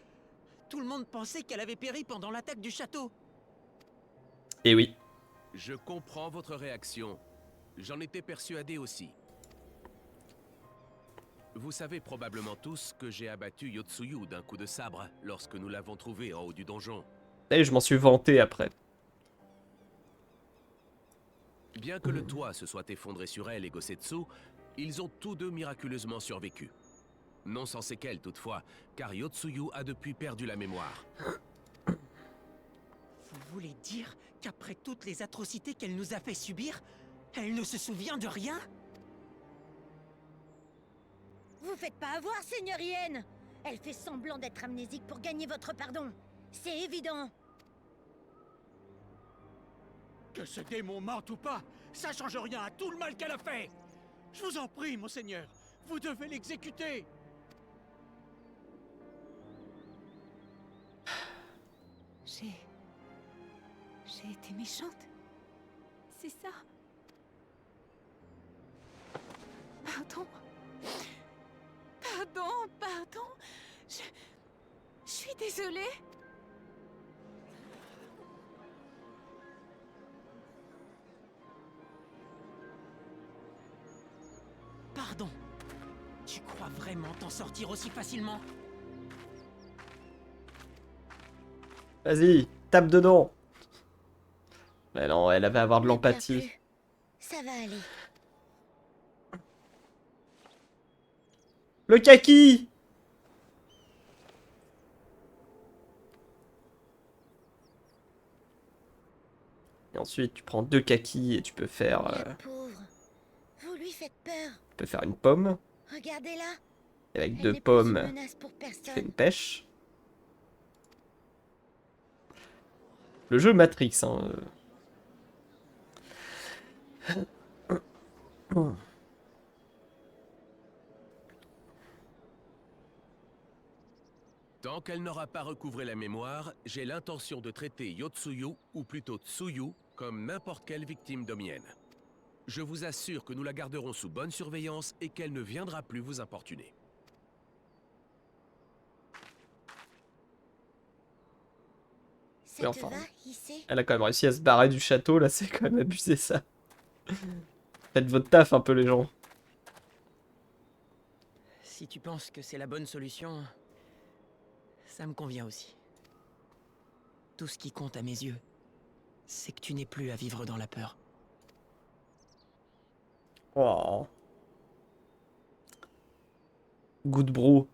Speaker 8: Tout le monde pensait qu'elle avait péri pendant l'attaque du château.
Speaker 1: Et oui.
Speaker 2: Je comprends votre réaction. J'en étais persuadé aussi. Vous savez probablement tous que j'ai abattu Yotsuyu d'un coup de sabre lorsque nous l'avons trouvé en haut du donjon.
Speaker 1: Et je m'en suis vanté après.
Speaker 2: Bien que le toit se soit effondré sur elle et Gosetsu, ils ont tous deux miraculeusement survécu. Non sans séquelles toutefois, car Yotsuyu a depuis perdu la mémoire.
Speaker 8: Vous voulez dire qu'après toutes les atrocités qu'elle nous a fait subir, elle ne se souvient de rien?
Speaker 9: Vous faites pas avoir, Seigneur Yen. Elle fait semblant d'être amnésique pour gagner votre pardon. C'est évident.
Speaker 10: Que ce démon mente ou pas, ça change rien à tout le mal qu'elle a fait. Je vous en prie, monseigneur, vous devez l'exécuter.
Speaker 3: J'ai été méchante. C'est ça. Pardon. Pardon. Je suis désolée.
Speaker 8: Pardon. Tu crois vraiment t'en sortir aussi facilement?
Speaker 1: Vas-y, tape dedans. Mais non, elle va avoir de l'empathie.
Speaker 9: Ça va aller.
Speaker 1: Le kaki! Et ensuite, tu prends 2 kakis et tu peux faire...
Speaker 9: La pauvre. Vous lui faites peur.
Speaker 1: Tu peux faire une pomme.
Speaker 9: Regardez-la.
Speaker 1: Et avec
Speaker 9: Elle
Speaker 1: 2
Speaker 9: n'est plus
Speaker 1: pommes,
Speaker 9: une menace pour
Speaker 1: tu fais
Speaker 9: personne.
Speaker 1: une pêche. Le jeu Matrix, hein.
Speaker 2: Tant qu'elle n'aura pas recouvré la mémoire, j'ai l'intention de traiter Yotsuyu, ou plutôt Tsuyu, comme n'importe quelle victime domienne. Je vous assure que nous la garderons sous bonne surveillance et qu'elle ne viendra plus vous importuner.
Speaker 9: Ça
Speaker 1: Mais enfin,
Speaker 9: te va, Issei?
Speaker 1: elle a quand même réussi à se barrer du château, là, c'est quand même abusé, ça. Faites votre taf un peu, les gens.
Speaker 8: Si tu penses que c'est la bonne solution, ça me convient aussi. Tout ce qui compte à mes yeux, c'est que tu n'aies plus à vivre dans la peur.
Speaker 1: Oh. Good bro.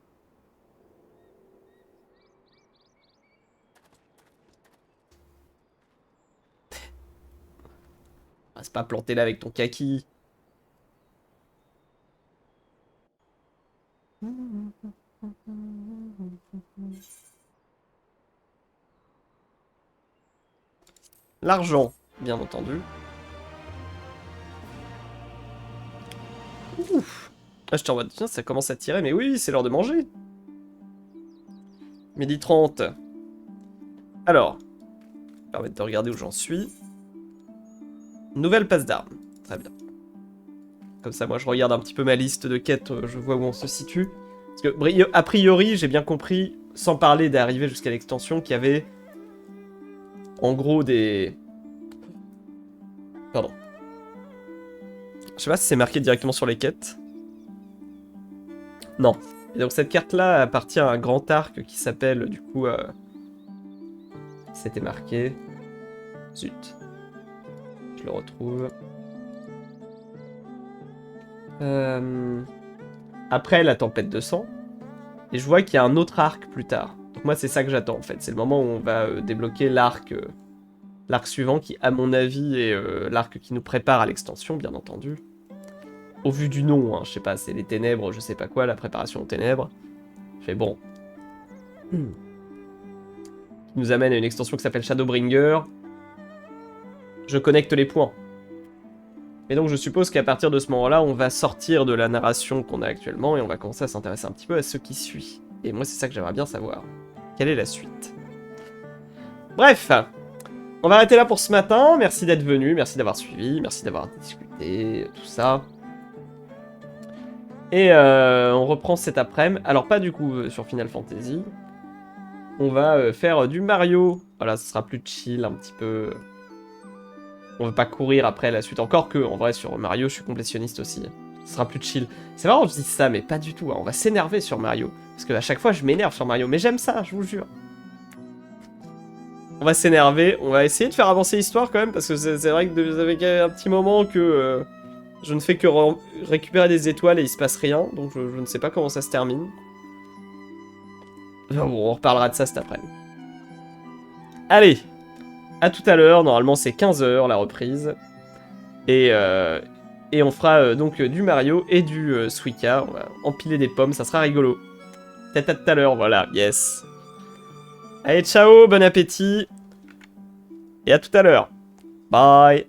Speaker 1: Reste pas planté là avec ton kaki. L'argent, bien entendu. Ouf. Là, je t'envoie. Tiens, ça commence à tirer, mais oui, c'est l'heure de manger. 12h30. Alors, ça permet de regarder où j'en suis. Nouvelle passe d'armes. Très bien. Comme ça, moi, je regarde un petit peu ma liste de quêtes, je vois où on se situe. Parce que, a priori, j'ai bien compris, sans parler d'arriver jusqu'à l'extension, qu'il y avait, en gros, des... Pardon. Je sais pas si c'est marqué directement sur les quêtes. Non. Et donc, cette carte-là appartient à un grand arc qui s'appelle, du coup... C'était marqué... Zut. Je le retrouve... Après la tempête de sang, et je vois qu'il y a un autre arc plus tard. Donc moi c'est ça que j'attends en fait, c'est le moment où on va débloquer l'arc suivant qui à mon avis est l'arc qui nous prépare à l'extension bien entendu. Au vu du nom, hein, je sais pas, c'est les ténèbres, je sais pas quoi, la préparation aux ténèbres. Je fais bon. Qui nous amène à une extension qui s'appelle Shadowbringer. Je connecte les points. Et donc je suppose qu'à partir de ce moment-là, on va sortir de la narration qu'on a actuellement et on va commencer à s'intéresser un petit peu à ce qui suit. Et moi c'est ça que j'aimerais bien savoir. Quelle est la suite? Bref, on va arrêter là pour ce matin. Merci d'être venu, merci d'avoir suivi, merci d'avoir discuté, tout ça. Et on reprend cet après-midi. Alors pas du coup sur Final Fantasy. On va faire du Mario. Voilà, ce sera plus chill un petit peu. On veut pas courir après la suite. Encore que, en vrai, sur Mario, je suis complétionniste aussi. Ce sera plus chill. C'est marrant, je dis ça, mais pas du tout. Hein. On va s'énerver sur Mario. Parce qu'à chaque fois, je m'énerve sur Mario. Mais j'aime ça, je vous jure. On va s'énerver. On va essayer de faire avancer l'histoire quand même. Parce que c'est vrai que vous avez un petit moment que je ne fais que récupérer des étoiles et il se passe rien. Donc je ne sais pas comment ça se termine. Bon, on reparlera de ça cet après-midi. Allez, à tout à l'heure. Normalement, c'est 15h la reprise. Et on fera donc du Mario et du Suika. On va empiler des pommes, ça sera rigolo. Peut-être à tout à l'heure, voilà, yes. Allez, ciao, bon appétit. Et à tout à l'heure. Bye.